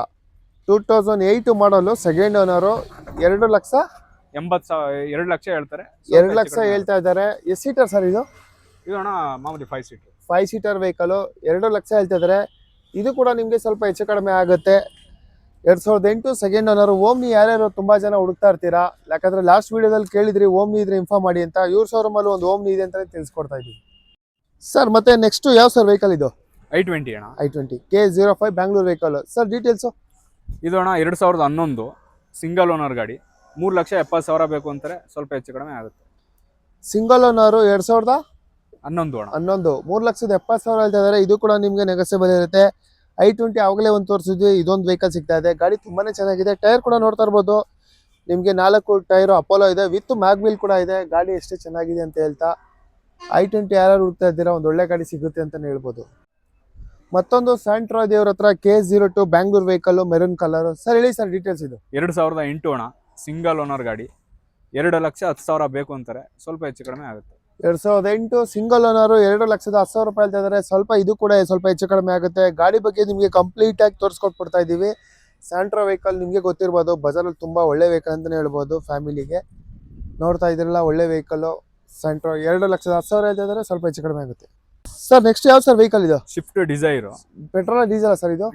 Speaker 1: 2008 ಮಾಡಲು, ಸೆಕೆಂಡ್ ಓನರು.
Speaker 2: 2,80,000 2 ಲಕ್ಷ ಹೇಳ್ತಾರೆ,
Speaker 1: 2 ಲಕ್ಷ ಹೇಳ್ತಾ ಇದ್ದಾರೆ. ಎಷ್ಟು ಸೀಟರ್ ಸರ್ ಇದು?
Speaker 2: ಇದು ಅಣ್ಣ ಮಾಮೂಲಿ 5 ಸೀಟರ್.
Speaker 1: 5 seater vehicle. 2 ಲಕ್ಷ ಹೇಳ್ತಾ ಇದ್ದಾರೆ. ಇದು ಕೂಡ ನಿಮಗೆ ಸ್ವಲ್ಪ ಹೆಚ್ಚು ಕಡಿಮೆ ಆಗುತ್ತೆ. 2008 ಸೆಕೆಂಡ್ ಓನರ್. ಓಮ್ನಿ ಯಾರ್ಯಾರು ತುಂಬಾ ಜನ ಹುಡುಕ್ತಾ ಇರ್ತೀರಾ, ಯಾಕಂದ್ರೆ ಲಾಸ್ಟ್ ವಿಡಿಯೋದಲ್ಲಿ ಕೇಳಿದ್ರಿ ಓಮ್ನಿ ಇದ್ರೆ ಇನ್ಫಾರ್ಮ್ ಮಾಡಿ ಅಂತ. ಇವ್ರ ಶೋರೂಮ್ ಅಲ್ಲಿ ಒಂದು ಓಮ್ನಿ ಇದೆ ಅಂತ ತಿಳಿಸ್ಕೊಡ್ತಾ ಇದೀವಿ ಸರ್. ಮತ್ತೆ ನೆಕ್ಸ್ಟ್ ಯಾವ ಸರ್ ವೆಹಿಕಲ್ ಇದು?
Speaker 2: i20 ಅಣ್ಣ,
Speaker 1: i20 K05 Bangalore vehicle. Sir details.
Speaker 2: ಇದು ಅಣ್ಣ 2011 ಸಿಂಗಲ್ ಓನರ್ ಗಾಡಿ. 3,70,000 ಬೇಕು ಅಂತಾರೆ, ಸ್ವಲ್ಪ ಹೆಚ್ಚು ಕಡಿಮೆ ಆಗುತ್ತೆ.
Speaker 1: ಸಿಂಗಲ್ ಓನರ್ 2011
Speaker 2: ಅಣ್ಣ,
Speaker 1: 3,70,000 ಹೇಳ್ತಾ ಇದ್ದಾರೆ. ಇದು ಕೂಡ ನಿಮ್ಗೆ ನೆಗೋಸಿಯಬಲ್ ಇರುತ್ತೆ. i20 ಅವಾಗಲೇ ಒಂದು ತೋರಿಸಿದ್ವಿ, ಇದೊಂದು ವೆಹಿಕಲ್ ಸಿಗ್ತಾ ಇದೆ. ಗಾಡಿ ತುಂಬಾನೇ ಚೆನ್ನಾಗಿದೆ. ಟೈರ್ ಕೂಡ ನೋಡ್ತಾ ಇರ್ಬೋದು, ನಿಮ್ಗೆ 4 ಟೈರ್ ಅಪೋಲೋ ಇದೆ, ವಿತ್ ಮ್ಯಾಗ್ವಿಲ್ ಕೂಡ ಇದೆ. ಗಾಡಿ ಎಷ್ಟೇ ಚೆನ್ನಾಗಿದೆ ಅಂತ ಹೇಳ್ತಾ i20 ಯಾರು ಹುಡುಕ್ತಾ ಇದ್ದೀರಾ, ಒಂದು ಒಳ್ಳೆ ಗಾಡಿ ಸಿಗುತ್ತೆ ಅಂತಾನೆ ಹೇಳ್ಬೋದು. ಮತ್ತೊಂದು ಸ್ಯಾಂಟ್ರಾ ದೇವ್ರ ಹತ್ರ K02 Bangalore vehicle, maroon colour. Sir ಹೇಳಿ ಸರ್ ಡೀಟೇಲ್ಸ್. ಇದು
Speaker 2: 2008 ಅಣ್ಣ, ಸಿಂಗಲ್ ಓನರ್ ಗಾಡಿ. 2,10,000 ಬೇಕು ಅಂತಾರೆ, ಸ್ವಲ್ಪ ಹೆಚ್ಚು ಕಡಿಮೆ ಆಗುತ್ತೆ.
Speaker 1: 2008 ಸಿಂಗಲ್ ಓನರ್. 2,10,000 ರೂಪಾಯಿ ಹೇಳ್ತಾ ಇದ್ದಾರೆ. ಸ್ವಲ್ಪ ಇದು ಕೂಡ ಸ್ವಲ್ಪ ಹೆಚ್ಚು ಕಡಿಮೆ ಆಗುತ್ತೆ. ಗಾಡಿ ಬಗ್ಗೆ ನಿಮಗೆ ಕಂಪ್ಲೀಟ್ ಆಗಿ ತೋರಿಸ್ಕೊಟ್ಬಿಡ್ತಾ ಇದ್ದೀವಿ. ಸ್ಯಾಂಟ್ರಾ ವೆಹಿಕಲ್ ನಿಮಗೆ ಗೊತ್ತಿರ್ಬೋದು, ಬಜಾರಲ್ಲಿ ತುಂಬಾ ಒಳ್ಳೆ ವೆಹಿಕಲ್ ಅಂತಾನೆ ಹೇಳ್ಬೋದು. ಫ್ಯಾಮಿಲಿಗೆ ನೋಡ್ತಾ ಇದ್ರಲ್ಲ, ಒಳ್ಳೆ ವೆಹಿಕಲ್ ಸ್ಯಾಂಟ್ರಾ. 2,10,000 ಹೇಳ್ತಾ ಇದ್ದಾರೆ, ಸ್ವಲ್ಪ ಹೆಚ್ಚು ಕಡಿಮೆ ಆಗುತ್ತೆ. ಸರ್ ನೆಕ್ಸ್ಟ್ ಯಾವ ಸರ್ ವೆಹಿಕಲ್ ಇದು?
Speaker 2: Swift Dzire.
Speaker 1: Petrol diesel sir ಇದು?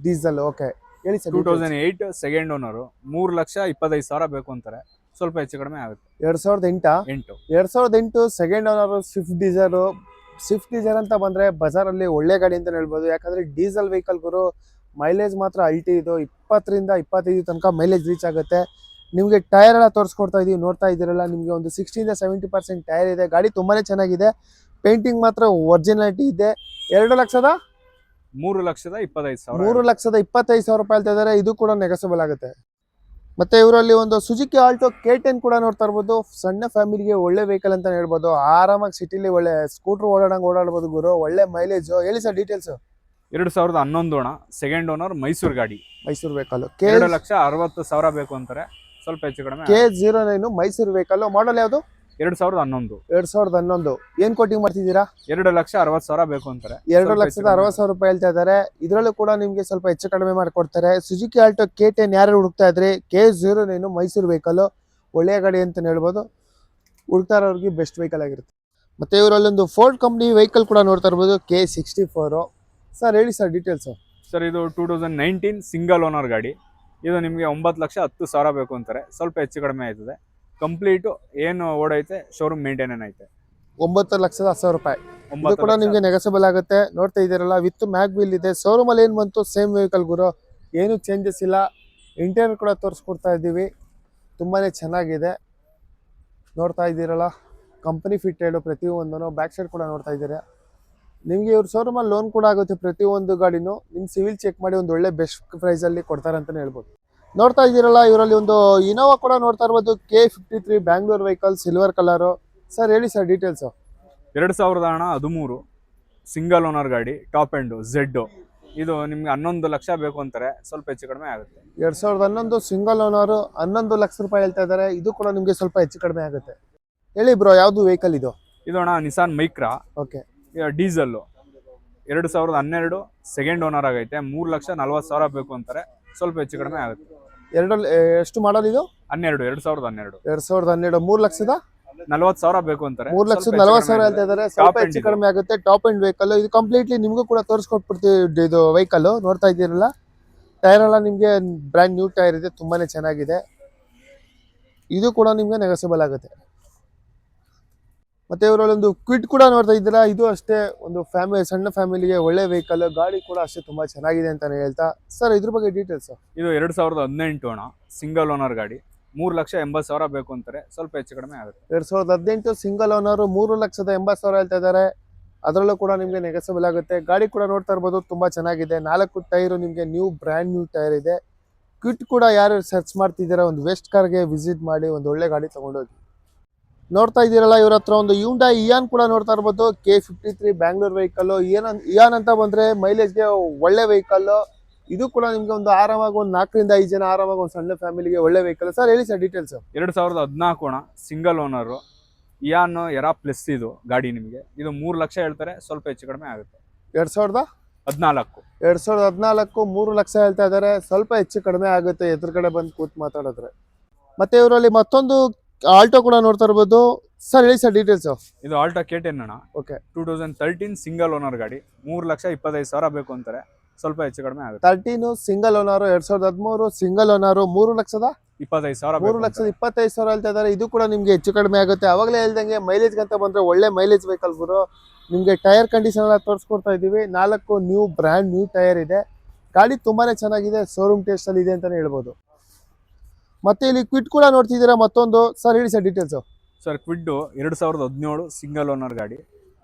Speaker 2: ಡೀಸೆಲ್.
Speaker 1: ಓಕೆ ಹೇಳಿ ಸರ್.
Speaker 2: 2008 second owner. 3,25,000 ಬೇಕು ಅಂತಾರೆ, ಸ್ವಲ್ಪ ಹೆಚ್ಚು ಕಡಿಮೆ ಆಗುತ್ತೆ.
Speaker 1: 2008 ಸೆಕೆಂಡ್ ಓನರ್ ಸ್ವಿಫ್ಟ್ ಡಿಸೈರ್ ಅಂತ ಬಂದ್ರೆ ಬಜಾರಲ್ಲಿ ಒಳ್ಳೆ ಗಾಡಿ ಅಂತ ಹೇಳ್ಬೋದು. ಯಾಕಂದ್ರೆ ಡೀಸೆಲ್ ವೆಹಿಕಲ್ ಗುರು, ಮೈಲೇಜ್ ಮಾತ್ರ ಅಲ್ಟಿ. ಇದು 20 ರಿಂದ 25 ತನಕ ಮೈಲೇಜ್ ರೀಚ್ ಆಗುತ್ತೆ. ನಿಮಗೆ ಟೈರ್ ಎಲ್ಲ ತೋರಿಸ್ಕೊಡ್ತಾ ಇದೀವಿ, ನೋಡ್ತಾ ಇದ್ದೀರಲ್ಲ. ನಿಮಗೆ ಒಂದು 60 ರಿಂದ 70% ಟೈರ್ ಇದೆ. ಗಾಡಿ ತುಂಬಾನೇ ಚೆನ್ನಾಗಿದೆ. ಪೇಂಟಿಂಗ್ ಮಾತ್ರ ಒರಿಜಿನಾಲಿಟಿ ಇದೆ.
Speaker 2: 3,25,000
Speaker 1: ರೂಪಾಯಿ ಹೇಳ್ತಾ ಇದ್ದಾರೆ. ಇದು ಕೂಡ ನೆಗೋಸಿಯಬಲ್ ಆಗುತ್ತೆ. ಮತ್ತೆ ಇವರಲ್ಲಿ ಒಂದು ಸುಜುಕಿ ಆಲ್ಟೋ K10 ಕೂಡ ನೋಡ್ತಾ ಇರ್ಬೋದು. ಸಣ್ಣ ಫ್ಯಾಮಿಲಿಗೆ ಒಳ್ಳೆ ವೆಹಿಕಲ್ ಅಂತ ಹೇಳ್ಬೋದು. ಆರಾಮಾಗಿ ಸಿಟಿಲಿ ಒಳ್ಳೆ ಸ್ಕೂಟರ್ ಓಡಾಡ್ಬೋದು ಗುರು, ಒಳ್ಳೆ ಮೈಲೇಜ್. ಹೇಳಿ ಸರ್ ಡೀಟೇಲ್ಸ್.
Speaker 2: 2011 ಅಣ್ಣ, ಸೆಕೆಂಡ್ ಓನರ್, ಮೈಸೂರು ಗಾಡಿ.
Speaker 1: ಮೈಸೂರು ವೆಹಿಕಲ್.
Speaker 2: 2,60,000 ಬೇಕು ಅಂತಾರೆ, ಸ್ವಲ್ಪ ಹೆಚ್ಚು ಕಡಿಮೆ.
Speaker 1: K09 Mysuru vehicle. ಮಾಡಲ್ ಯಾವುದು?
Speaker 2: 2011.
Speaker 1: 2011. ಏನ್ ಕೋಟಿಂಗ್ ಮಾಡ್ತಿದ್ದೀರಾ?
Speaker 2: 2,60,000 ಬೇಕು ಅಂತಾರೆ.
Speaker 1: 2,60,000 ರೂಪಾಯಿ ಹೇಳ್ತಾ ಇದ್ದಾರೆ. ಇದರಲ್ಲೂ ಕೂಡ ನಿಮ್ಗೆ ಸ್ವಲ್ಪ ಹೆಚ್ಚು ಕಡಿಮೆ ಮಾಡ್ಕೊಡ್ತಾರೆ. ಸುಜುಕಿ ಆಲ್ಟೋ K10 ಯಾರು ಹುಡುಕ್ತಾ ಇದ್ರಿ, K09 ಮೈಸೂರು ವೆಹಿಕಲ್, ಒಳ್ಳೆಯ ಗಾಡಿ ಅಂತ ಹೇಳ್ಬೋದು. ಹುಡುಕ್ತಾ ಇರೋರಿಗೆ ಬೆಸ್ಟ್ ವೆಹಿಕಲ್ ಆಗಿರುತ್ತೆ. ಮತ್ತೆ ಇವರಲ್ಲೊಂದು ಫೋರ್ಡ್ ಕಂಪ್ನಿ ವೆಹಿಕಲ್ ಕೂಡ ನೋಡ್ತಾ ಇರ್ಬೋದು, K64. ಸರ್ ಹೇಳಿ ಸರ್ ಡೀಟೇಲ್ಸ್.
Speaker 2: ಸರ್ ಇದು 2019 ಸಿಂಗಲ್ ಓನರ್ ಗಾಡಿ. ಇದು ನಿಮಗೆ 9,10,000 ಬೇಕು ಅಂತಾರೆ. ಸ್ವಲ್ಪ ಹೆಚ್ಚು ಕಡಿಮೆ ಆಯ್ತದೆ. ಕಂಪ್ಲೀಟು ಏನು ಓಡೈತೆ ಶೋರೂಮ್ ಮೇಂಟೈನ್ ಐತೆ.
Speaker 1: 9,10,000 ರೂಪಾಯಿ. ಇದು ಕೂಡ ನಿಮ್ಗೆ ನೆಗೋಸಿಯಬಲ್ ಆಗುತ್ತೆ. ನೋಡ್ತಾ ಇದ್ದೀರಲ್ಲ, ವಿತ್ ಮ್ಯಾಗ್ ವೀಲ್ ಇದೆ. ಶೋರೂಮ್ ಅಲ್ಲಿ ಏನ್ ಬಂತು ಸೇಮ್ ವೆಹಿಕಲ್ ಗುರು, ಏನು ಚೇಂಜಸ್ ಇಲ್ಲ. ಇಂಟೀರಿಯರ್ ಕೂಡ ತೋರಿಸ್ಕೊಡ್ತಾ ಇದ್ದೀವಿ, ತುಂಬಾನೇ ಚೆನ್ನಾಗಿದೆ. ನೋಡ್ತಾ ಇದ್ದೀರಲ್ಲ, ಕಂಪನಿ ಫಿಟ್ಟೆಡ್ ಪ್ರತಿಯೊಂದನ್ನು. ಬ್ಯಾಕ್ ಸೈಡ್ ಕೂಡ ನೋಡ್ತಾ ಇದ್ದೀರಾ. ನಿಮಗೆ ಇವ್ರ ಶೋರೂಮಲ್ಲಿ ಲೋನ್ ಕೂಡ ಆಗುತ್ತೆ. ಪ್ರತಿಯೊಂದು ಗಾಡಿನೂ ನಿಮ್ಮ ಸಿವಿಲ್ ಚೆಕ್ ಮಾಡಿ ಒಂದು ಒಳ್ಳೆ ಬೆಸ್ಟ್ ಪ್ರೈಸಲ್ಲಿ ಕೊಡ್ತಾರೆ ಅಂತಲೇ ಹೇಳ್ಬೋದು. ನೋಡ್ತಾ ಇದ್ದೀರಲ್ಲ, ಇವರಲ್ಲಿ ಒಂದು ಇನೋವಾ ಕೂಡ ನೋಡ್ತಾ ಇರ್ಬೋದು, K53 Bangalore vehicle, silver colour. Sir ಹೇಳಿ ಸರ್ ಡೀಟೇಲ್ಸು.
Speaker 2: 2013 ಸಿಂಗಲ್ ಓನರ್ ಗಾಡಿ, ಟಾಪ್ ಎಂಡು ಝೆಡ್. ಇದು ನಿಮ್ಗೆ 11 ಲಕ್ಷ ಬೇಕು ಅಂತಾರೆ. ಸ್ವಲ್ಪ ಹೆಚ್ಚು ಕಡಿಮೆ ಆಗುತ್ತೆ.
Speaker 1: 2011 ಸಿಂಗಲ್ ಓನರು, 11 ಲಕ್ಷ ರೂಪಾಯಿ ಹೇಳ್ತಾ ಇದ್ದಾರೆ. ಇದು ಕೂಡ ನಿಮಗೆ ಸ್ವಲ್ಪ ಹೆಚ್ಚು ಕಡಿಮೆ ಆಗುತ್ತೆ. ಹೇಳಿ ಬ್ರೋ, ಯಾವುದು ವೆಹಿಕಲ್ ಇದು?
Speaker 2: ಇದು ಅಣ್ಣ Nissan Micra.
Speaker 1: Okay.
Speaker 2: Diesel, 2012 second owner ಆಗೈತೆ. 3,40,000 ಬೇಕು ಅಂತಾರೆ. ಸ್ವಲ್ಪ ಹೆಚ್ಚು ಕಡಿಮೆ ಆಗುತ್ತೆ.
Speaker 1: ಎಷ್ಟು ಮಾಡಲ್ ಇದು?
Speaker 2: 2012.
Speaker 1: 2012. 3,40,000
Speaker 2: ಬೇಕು ಅಂತಾರೆ.
Speaker 1: 3,40,000 ಹೇಳ್ತಾ ಇದ್ದಾರೆ. ಸ್ವಲ್ಪ ಹೆಚ್ಚು ಕಡಿಮೆ ಆಗುತ್ತೆ. ಟಾಪ್ ಎಂಡ್ ವೆಹಿಕಲ್ ಇದು. ಕಂಪ್ಲೀಟ್ಲಿ ನಿಮಗೂ ಕೂಡ ತೋರಿಸ್ಕೊಟ್ಬಿಡ್ತೀವಿ ಇದು ವೆಹಿಕಲ್. ನೋಡ್ತಾ ಇದ್ದೀರಲ್ಲ, ಟೈರ್ ಎಲ್ಲ ನಿಮಗೆ ಬ್ರ್ಯಾಂಡ್ ನ್ಯೂ ಟೈರ್ ಇದೆ, ತುಂಬಾನೇ ಚೆನ್ನಾಗಿದೆ. ಇದು ಕೂಡ ನಿಮ್ಗೆ ನೆಗೋಸಿಯಬಲ್ ಆಗುತ್ತೆ. ಮತ್ತೆ ಇವರಲ್ಲೊಂದು ಕ್ವಿಡ್ ಕೂಡ ನೋಡ್ತಾ ಇದ್ದೀರಾ. ಇದು ಅಷ್ಟೇ ಒಂದು ಸಣ್ಣ ಫ್ಯಾಮಿಲಿಗೆ ಒಳ್ಳೆ ವೆಹಿಕಲ್. ಗಾಡಿ ಕೂಡ ಅಷ್ಟೇ ತುಂಬಾ ಚೆನ್ನಾಗಿದೆ ಅಂತಾನೆ ಹೇಳ್ತಾ. ಸರ್ ಇದ್ರ ಬಗ್ಗೆ ಡೀಟೇಲ್ಸ್.
Speaker 2: ಇದು 2018 ಅಣ್ಣ, ಸಿಂಗಲ್ ಓನರ್ ಗಾಡಿ. 3,80,000 ಬೇಕು ಅಂತಾರೆ. ಸ್ವಲ್ಪ ಹೆಚ್ಚು ಕಡಿಮೆ ಆಗುತ್ತೆ.
Speaker 1: 2018 ಸಿಂಗಲ್ ಓನರ್, 3,80,000 ಹೇಳ್ತಾ ಇದ್ದಾರೆ. ಅದರಲ್ಲೂ ಕೂಡ ನಿಮ್ಗೆ ನೆಗೋಸಿಯಬಲ್ ಆಗುತ್ತೆ. ಗಾಡಿ ಕೂಡ ನೋಡ್ತಾ ಇರ್ಬೋದು, ತುಂಬಾ ಚೆನ್ನಾಗಿದೆ. 4 ಟೈರು ನಿಮ್ಗೆ ಬ್ರ್ಯಾಂಡ್ ನ್ಯೂ ಟೈರ್ ಇದೆ. ಕ್ವಿಟ್ ಕೂಡ ಯಾರು ಸರ್ಚ್ ಮಾಡ್ತಿದ್ದೀರಾ, ಒಂದು ವೆಸ್ಟ್ ಕಾರ್ಗೆ ವಿಸಿಟ್ ಮಾಡಿ ಒಂದು ಒಳ್ಳೆ ಗಾಡಿ ತಗೊಂಡೋಗಿ. ನೋಡ್ತಾ ಇದ್ದೀರಲ್ಲ, ಇವ್ರ ಹತ್ರ ಒಂದು Hyundai Eon ಕೂಡ ನೋಡ್ತಾ ಇರ್ಬೋದು, K53 ಬ್ಯಾಂಗ್ಳೂರ್ ವೆಹಿಕಲ್. Eon ಅಂತ ಬಂದ್ರೆ ಮೈಲೇಜ್ಗೆ ಒಳ್ಳೆ ವೆಹಿಕಲ್. ಇದು ಕೂಡ ನಿಮ್ಗೆ ಒಂದು ಆರಾಮಾಗಿ ಒಂದು 4 ರಿಂದ 5 ಜನ ಆರಾಮಾಗಿ ಒಂದು ಸಣ್ಣ ಫ್ಯಾಮಿಲಿಗೆ ಒಳ್ಳೆ ವೆಹಿಕಲ್. ಸರ್ ಹೇಳಿ ಸರ್ ಡೀಟೇಲ್ಸ್.
Speaker 2: 2014 ಅಣ್ಣ, single owner, Eon era plus. ಇದು ಗಾಡಿ ನಿಮಗೆ ಇದು 3 ಲಕ್ಷ ಹೇಳ್ತಾರೆ. ಸ್ವಲ್ಪ ಹೆಚ್ಚು ಕಡಿಮೆ ಆಗುತ್ತೆ.
Speaker 1: 2014. 3 ಲಕ್ಷ ಹೇಳ್ತಾ ಇದ್ದಾರೆ. ಸ್ವಲ್ಪ ಹೆಚ್ಚು ಕಡಿಮೆ ಆಗುತ್ತೆ ಎದುರುಗಡೆ ಬಂದು ಕೂತ್ ಮಾತಾಡಿದ್ರೆ. ಮತ್ತೆ ಇವರಲ್ಲಿ ಮತ್ತೊಂದು ಆಲ್ಟೋ ಕೂಡ ನೋಡ್ತಾ ಇರ್ಬೋದು. ಸರ್ ಹೇಳಿ ಸರ್ ಡೀಟೇಲ್ಸ್.
Speaker 2: ಇದು ಆಲ್ಟೋ K10 ಅಣ್ಣ.
Speaker 1: ಓಕೆ.
Speaker 2: 2013 ಸಿಂಗಲ್ ಓನರ್ ಗಾಡಿ. 3,25,000 ಬೇಕು ಅಂತಾರೆ. ಸ್ವಲ್ಪ ಹೆಚ್ಚು ಕಡಿಮೆ ಆಗುತ್ತೆ.
Speaker 1: 13 ಸಿಂಗಲ್ ಓನರ್, 2013 ಸಿಂಗಲ್ ಓನರ್,
Speaker 2: 3,25,000
Speaker 1: 3,25,000 ಹೇಳ್ತಾ ಇದ್ದಾರೆ. ಇದು ಕೂಡ ನಿಮ್ಗೆ ಹೆಚ್ಚು ಕಡಿಮೆ ಆಗುತ್ತೆ. ಅವಾಗಲೇ ಹೇಳ್ದಂಗೆ ಮೈಲೇಜ್ ಅಂತ ಬಂದ್ರೆ ಒಳ್ಳೆ ಮೈಲೇಜ್ ವೆಹಿಕಲ್ ಗುರು. ನಿಮ್ಗೆ ಟೈರ್ ಕಂಡೀಷನ್ ಎಲ್ಲ ತೋರಿಸ್ಕೊಡ್ತಾ ಇದೀವಿ. 4 ಬ್ರ್ಯಾಂಡ್ ನ್ಯೂ ಟೈರ್ ಇದೆ. ಗಾಡಿ ತುಂಬಾನೇ ಚೆನ್ನಾಗಿದೆ, ಶೋರೂಮ್ ಟೇಸ್ಟ್ ಅಲ್ಲಿ ಇದೆ ಅಂತಾನೆ ಹೇಳ್ಬೋದು. ಮತ್ತೆ ಇಲ್ಲಿ ಕ್ವಿಡ್ ಕೂಡ ನೋಡ್ತಿದ್ದೀರಾ ಮತ್ತೊಂದು. ಸರ್ ಹೇಳಿ sir details.
Speaker 2: Sir Kwid 2017 single owner ಗಾಡಿ.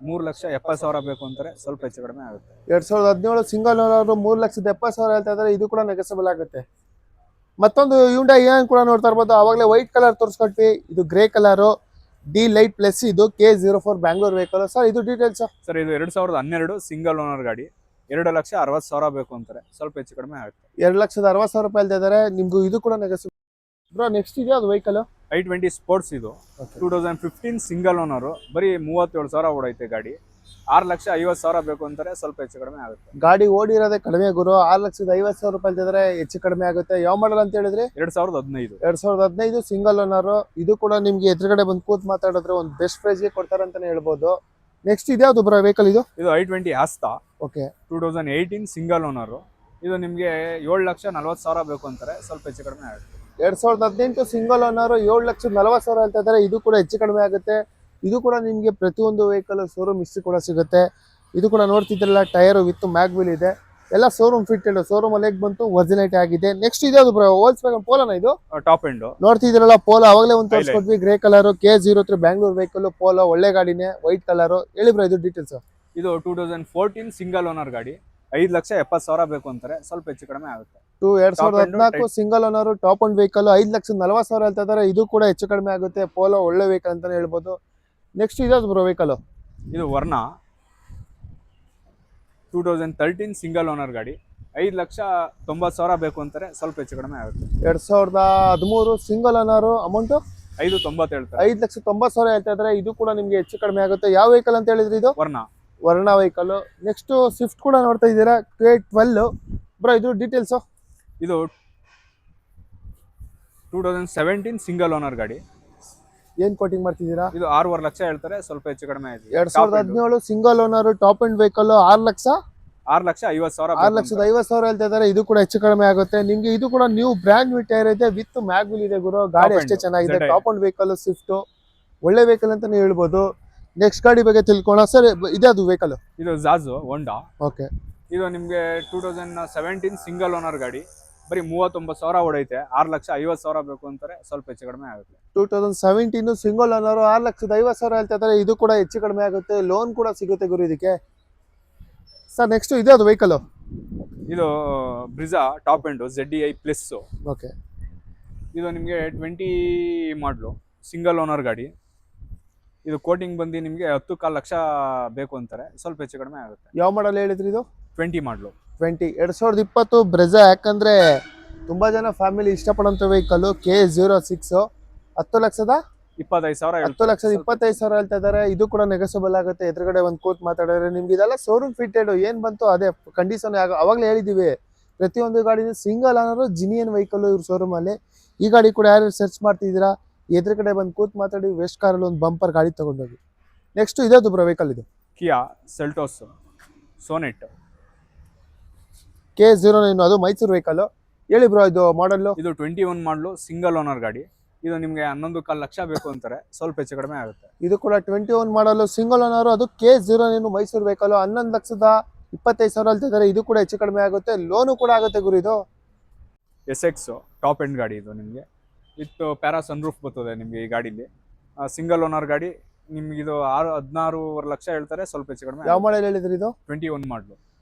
Speaker 2: 3,70,000 ಬೇಕು ಅಂತಾರೆ. ಸ್ವಲ್ಪ ಹೆಚ್ಚು ಕಡಿಮೆ ಆಗುತ್ತೆ.
Speaker 1: 2017 ಸಿಂಗಲ್ ಓನರ್, 3,70,000 ಹೇಳ್ತಾ ಇದ್ದಾರೆ. ಇದು ಕೂಡ ನೆಗೋಸಿಯಬಲ್ ಆಗುತ್ತೆ. ಮತ್ತೊಂದು Hyundai Eon ಕೂಡ ನೋಡ್ತಾ ಇರ್ಬೋದು. ಅವಾಗಲೇ ವೈಟ್ ಕಲರ್ ತೋರಿಸ್ಕೊಟ್ವಿ. ಇದು grey colour, D light plus. ಇದು K04 ಬ್ಯಾಂಗ್ಳೂರ್ ವೆಹಿಕಲ್. ಸರ್ ಇದು ಡೀಟೇಲ್ಸ್.
Speaker 2: ಸರ್ ಇದು 2012 ಸಿಂಗಲ್ ಓನರ್ ಗಾಡಿ. 2,60,000 ಬೇಕು ಅಂತಾರೆ. ಸ್ವಲ್ಪ ಹೆಚ್ಚು ಕಡಿಮೆ ಆಗುತ್ತೆ.
Speaker 1: 2,60,000 ರೂಪಾಯಿ ಹೇಳ್ತಾ ಇದ್ದಾರೆ. ನಿಮ್ಗೂ ಇದು ಕೂಡ ನೆಗೋಸಿಯಬಲ್. ಬ್ರೋ ನೆಕ್ಸ್ಟ್ ಇದೆಯಾ ಅದು ವೆಹಿಕಲ್?
Speaker 2: i20 sports. ಇದು 2015 ಸಿಂಗಲ್ ಓನರು, ಬರೀ 37,000 ಓಡೈತೆ ಗಾಡಿ. 6,50,000 ಬೇಕು ಅಂತಾರೆ. ಸ್ವಲ್ಪ ಹೆಚ್ಚು ಕಡಿಮೆ ಆಗುತ್ತೆ.
Speaker 1: ಗಾಡಿ ಓಡಿರೋದೇ ಕಡಿಮೆ ಗುರು. 6,50,000 ರೂಪಾಯಿ ಹೇಳ್ತಿದ್ರೆ ಹೆಚ್ಚು ಕಡಿಮೆ ಆಗುತ್ತೆ. ಯಾವ ಮಾಡಲ್ ಅಂತ ಹೇಳಿದ್ರಿ? 2015 ಸಿಂಗಲ್ ಓನರ್. ಇದು ಕೂಡ ನಿಮ್ಗೆ ಎದುರುಗಡೆ ಬಂದು ಕೂತ್ ಮಾತಾಡಿದ್ರೆ ಒಂದು ಬೆಸ್ಟ್ ಪ್ರೈಸ್ಗೆ ಕೊಡ್ತಾರೆ ಅಂತಾನೆ ಹೇಳ್ಬೋದು. ನೆಕ್ಸ್ಟ್ ಇದ್ಯಾವುದು ಬ್ರೋ ವೆಹಿಕಲ್? ಇದು
Speaker 2: i20 ಆಸ್ತಾ.
Speaker 1: ಓಕೆ.
Speaker 2: 2018 single owner. ಇದು ನಿಮಗೆ 7,40,000 ಬೇಕು ಅಂತಾರೆ. ಸ್ವಲ್ಪ ಹೆಚ್ಚು ಕಡಿಮೆ ಆಗುತ್ತೆ.
Speaker 1: 2018 ಸಿಂಗಲ್ ಓನರ್, 7,40,000 ಹೇಳ್ತಾ ಇದ್ದಾರೆ. ಇದು ಕೂಡ ಹೆಚ್ಚು ಕಡಿಮೆ ಆಗುತ್ತೆ. ಇದು ಕೂಡ ನಿಮಗೆ ಪ್ರತಿಯೊಂದು ವೆಹಿಕಲ್ ಶೋರೂಮ್ ಹಿಸ್ಟ್ರಿ ಕೂಡ ಸಿಗುತ್ತೆ. ಇದು ಕೂಡ ನೋಡ್ತಿದ್ರಲ್ಲ, ಟೈರ್ ವಿತ್ ಮ್ಯಾಗ್ ವೀಲ್ ಇದೆ. ಎಲ್ಲ ಶೋರೂಮ್ ಫಿಟ್ಟೆಡ್. ಶೋರೂಮ್ ಅಲ್ಲಿ ಬಂತು ಒರಿಜಿನಾಲಿಟಿ ಆಗಿದೆ. ನೆಕ್ಸ್ಟ್ ಇದೆ ಅದು ವೋಲ್ಕ್ಸ್ವ್ಯಾಗನ್ ಪೋಲೋನ. ಇದು
Speaker 2: ಟಾಪ್ ಎಂಡ್
Speaker 1: ನೋಡ್ತಿದ್ರಲ್ಲ, ಪೋಲೋ. ಅವಾಗಲೇ ಒಂದು ತೋರಿಸ್ಕೊಟ್ವಿ, grey colour, K03 Bangalore vehicle. Polo ಒಳ್ಳೆ ಗಾಡಿನೇ, ವೈಟ್ ಕಲರ್. ಹೇಳಿ ಬ್ರೋ ಇದು ಡೀಟೇಲ್ಸ್.
Speaker 2: ಇದು 2014 ಸಿಂಗಲ್ ಓನರ್ ಗಾಡಿ. 5,70,000 ಬೇಕು ಅಂತಾರೆ. ಸ್ವಲ್ಪ ಹೆಚ್ಚು ಕಡಿಮೆ ಆಗುತ್ತೆ.
Speaker 1: 2014 single owner, top and vehicle. 5,40,000 ಹೇಳ್ತಾ ಇದ್ದಾರೆ. ಇದು ಕೂಡ ಹೆಚ್ಚು ಕಡಿಮೆ ಆಗುತ್ತೆ. ಪೋಲೋ ಒಳ್ಳೆ ವೆಹಿಕಲ್ ಅಂತಾನೆ ಹೇಳ್ಬೋದು. ನೆಕ್ಸ್ಟ್ ಇದೆ ಬ್ರೋ ವೆಹಿಕಲ್.
Speaker 2: ಇದು ವರ್ಣ 2013 ಸಿಂಗಲ್ ಓನರ್ ಗಾಡಿ. 5,90,000 ಬೇಕು ಅಂತಾರೆ. ಸ್ವಲ್ಪ ಹೆಚ್ಚು ಕಡಿಮೆ ಆಗುತ್ತೆ.
Speaker 1: 2013 ಸಿಂಗಲ್ ಓನರ್. ಅಮೌಂಟು
Speaker 2: 590 ಹೇಳ್ತಾರೆ.
Speaker 1: 5,90,000 ಹೇಳ್ತಾ ಇದ್ದಾರೆ. ಇದು ಕೂಡ ನಿಮ್ಗೆ ಹೆಚ್ಚು ಕಡಿಮೆ ಆಗುತ್ತೆ. ಯಾವ ವೆಹಿಕಲ್ ಅಂತ ಹೇಳಿದ್ರಿ ಇದು? ವರ್ಣ ವೆಹಿಕಲ್. ನೆಕ್ಸ್ಟ್ ಸ್ವಿಫ್ಟ್ ಕೂಡ ನೋಡ್ತಾ ಇದ್ದೀರಾ, K12. ಬ್ರೋ ಇದು ಡೀಟೇಲ್ಸ್?
Speaker 2: ಇದು 2017 ಸಿಂಗಲ್ ಓನರ್ ಗಾಡಿ.
Speaker 1: ಏನ್ ಕೋಟಿಂಗ್ ಮಾಡ್ತಿದ್ದೀರಾ?
Speaker 2: ಇದು 6.5 ಲಕ್ಷ ಹೇಳ್ತಾರೆ, ಸ್ವಲ್ಪ ಹೆಚ್ಚು ಕಡಿಮೆ ಆಯ್ತು.
Speaker 1: 2017 single owner top and vehicle
Speaker 2: 6,50,000
Speaker 1: 6,50,000 ಹೇಳ್ತಾ ಇದ್ದಾರೆ. ಇದು ಕೂಡ ಹೆಚ್ಚು ಕಡಿಮೆ ಆಗುತ್ತೆ ನಿಮ್ಗೆ. ಇದು ಕೂಡ ನ್ಯೂ ಬ್ರ್ಯಾಂಡ್ ನ್ಯೂ ಟೈರ್ ಇದೆ, ವಿತ್ ಮ್ಯಾಗ್ವಿಲ್ ಇದೆ ಗುರು. ಗಾಡಿ ಅಷ್ಟೇ ಚೆನ್ನಾಗಿದೆ. ಟಾಪ್ ಅಂಡ್ ವೆಹಿಕಲ್ ಸ್ವಿಫ್ಟ್, ಒಳ್ಳೆ ವೆಹಿಕಲ್ ಅಂತಾನೆ ಹೇಳ್ಬೋದು. ನೆಕ್ಸ್ಟ್ ಗಾಡಿ ಬಗ್ಗೆ ತಿಳ್ಕೋಣ ಸರ್. ಇದ್ಯಾವುದು ವೆಹಿಕಲ್?
Speaker 2: ಇದು ಜಾಜು ಹೋಂಡಾ.
Speaker 1: ಓಕೆ.
Speaker 2: ಇದು ನಿಮ್ಗೆ 2017 ಸಿಂಗಲ್ ಓನರ್ ಗಾಡಿ. ಬರೀ 39,000 ಹೊಡೈತೆ. 6,50,000 ಬೇಕು ಅಂತಾರೆ, ಸ್ವಲ್ಪ ಹೆಚ್ಚು ಕಡಿಮೆ ಆಗುತ್ತೆ.
Speaker 1: 2017 ಸಿಂಗಲ್ ಓನರ್ 6,50,000 ಹೇಳ್ತಾ ಇದ್ದಾರೆ. ಇದು ಕೂಡ ಹೆಚ್ಚು ಕಡಿಮೆ ಆಗುತ್ತೆ. ಲೋನ್ ಕೂಡ ಸಿಗುತ್ತೆ ಗುರು ಇದಕ್ಕೆ. ಸರ್ ನೆಕ್ಸ್ಟ್ ಇದ್ಯಾವುದು ವೆಹಿಕಲ್?
Speaker 2: ಇದು Brezza top end ZDI plus.
Speaker 1: Okay.
Speaker 2: ಇದು ನಿಮಗೆ 20 ಮಾಡಲು ಸಿಂಗಲ್ ಓನರ್ ಗಾಡಿ. ಇದು ಕೋಟಿಂಗ್ ಬಂದು ನಿಮಗೆ 10.25 ಲಕ್ಷ ಬೇಕು ಅಂತಾರೆ, ಸ್ವಲ್ಪ ಹೆಚ್ಚು ಕಡಿಮೆ ಆಗುತ್ತೆ.
Speaker 1: ಯಾವ ಮಾಡಲ್ ಹೇಳಿದ್ರಿ ಇದು?
Speaker 2: 20 ಮಾಡಲು.
Speaker 1: 2020 ಬ್ರೆಜಾ. ಯಾಕಂದ್ರೆ ತುಂಬಾ ಜನ ಫ್ಯಾಮಿಲಿ ಇಷ್ಟಪಡೋಂಥ ವೆಹಿಕಲ್ K06 10,25,000 ಹೇಳ್ತಾ ಇದ್ದಾರೆ. ಇದು ಕೂಡ ನೆಗೋಸಿಯಬಲ್ ಆಗುತ್ತೆ. ಎದುರುಗಡೆ ಒಂದು ಕೂತ್ ಮಾತಾಡಿದ್ರೆ ನಿಮ್ಗೆ ಇದೆಲ್ಲ ಶೋರೂಮ್ ಫಿಟೆಡ್. ಏನ್ ಬಂತು ಅದೇ ಕಂಡೀಷನ್. ಅವಾಗಲೇ ಹೇಳಿದೀವಿ, ಪ್ರತಿಯೊಂದು ಗಾಡಿ ಸಿಂಗಲ್ ಅನ್ನೋರು ಜಿನಿಯನ್ ವೆಹಿಕಲ್ ಇವ್ರ ಶೋರೂಮ್ ಅಲ್ಲಿ. ಈ ಗಾಡಿ ಕೂಡ ಯಾರು ಸರ್ಚ್ ಮಾಡ್ತಿದ್ದೀರಾ, ಎದುರುಗಡೆ ಬಂದು ಕೂತ್ ಮಾತಾಡಿ ವೆಸ್ಟ್ ಕಾರಲ್ಲಿ ಒಂದು ಬಂಪರ್ ಗಾಡಿ ತಗೊಂಡೋಗಿ. ನೆಕ್ಸ್ಟ್ ಇದ್ಯಾವುದು ಬ್ರೋ ವೆಹಿಕಲ್? ಇದು
Speaker 2: ಕಿಯಾ ಸೆಲ್ಟೋಸ್ ಸೋನೆಟ್
Speaker 1: K09. ಅದು ಮೈಸೂರು ವೆಹಿಕಲ್. ಹೇಳಿ ಬ್ರೋ ಇದು ಮಾಡಲ್?
Speaker 2: ಇದು 21 ಮಾಡಲು ಸಿಂಗಲ್ ಓನರ್ ಗಾಡಿ. ಇದು ನಿಮಗೆ 11.25 ಲಕ್ಷ ಬೇಕು ಅಂತಾರೆ, ಸ್ವಲ್ಪ ಹೆಚ್ಚು ಕಡಿಮೆ ಆಗುತ್ತೆ.
Speaker 1: ಇದು ಕೂಡ 21 ಮಾಡಲ್ ಸಿಂಗಲ್ ಓನರ್. ಅದು K09 ಮೈಸೂರು ವೆಹಿಕಲ್. 11,25,000 ಹೇಳ್ತಿದ್ದಾರೆ. ಇದು ಕೂಡ ಹೆಚ್ಚು ಕಡಿಮೆ ಆಗುತ್ತೆ. ಲೋನು ಕೂಡ ಆಗುತ್ತೆ ಗುರು. ಇದು
Speaker 2: SX ಟಾಪ್ ಎಂಡ್ ಗಾಡಿ. ಇದು ನಿಮಗೆ ವಿತ್ ಪ್ಯಾರಾ ಸನ್ರೂಫ್ ಬರ್ತದೆ ನಿಮಗೆ ಈ ಗಾಡಿಲಿ. ಸಿಂಗಲ್ ಓನರ್ ಗಾಡಿ. ನಿಮ್ಗೆ ಇದು 16.5 ಲಕ್ಷ ಹೇಳ್ತಾರೆ, ಸ್ವಲ್ಪ ಹೆಚ್ಚು ಕಡಿಮೆ.
Speaker 1: ಯಾವ ಮಾಡಲ್ ಹೇಳಿದ್ರಿ ಇದು?
Speaker 2: 21 ಮಾಡಲು.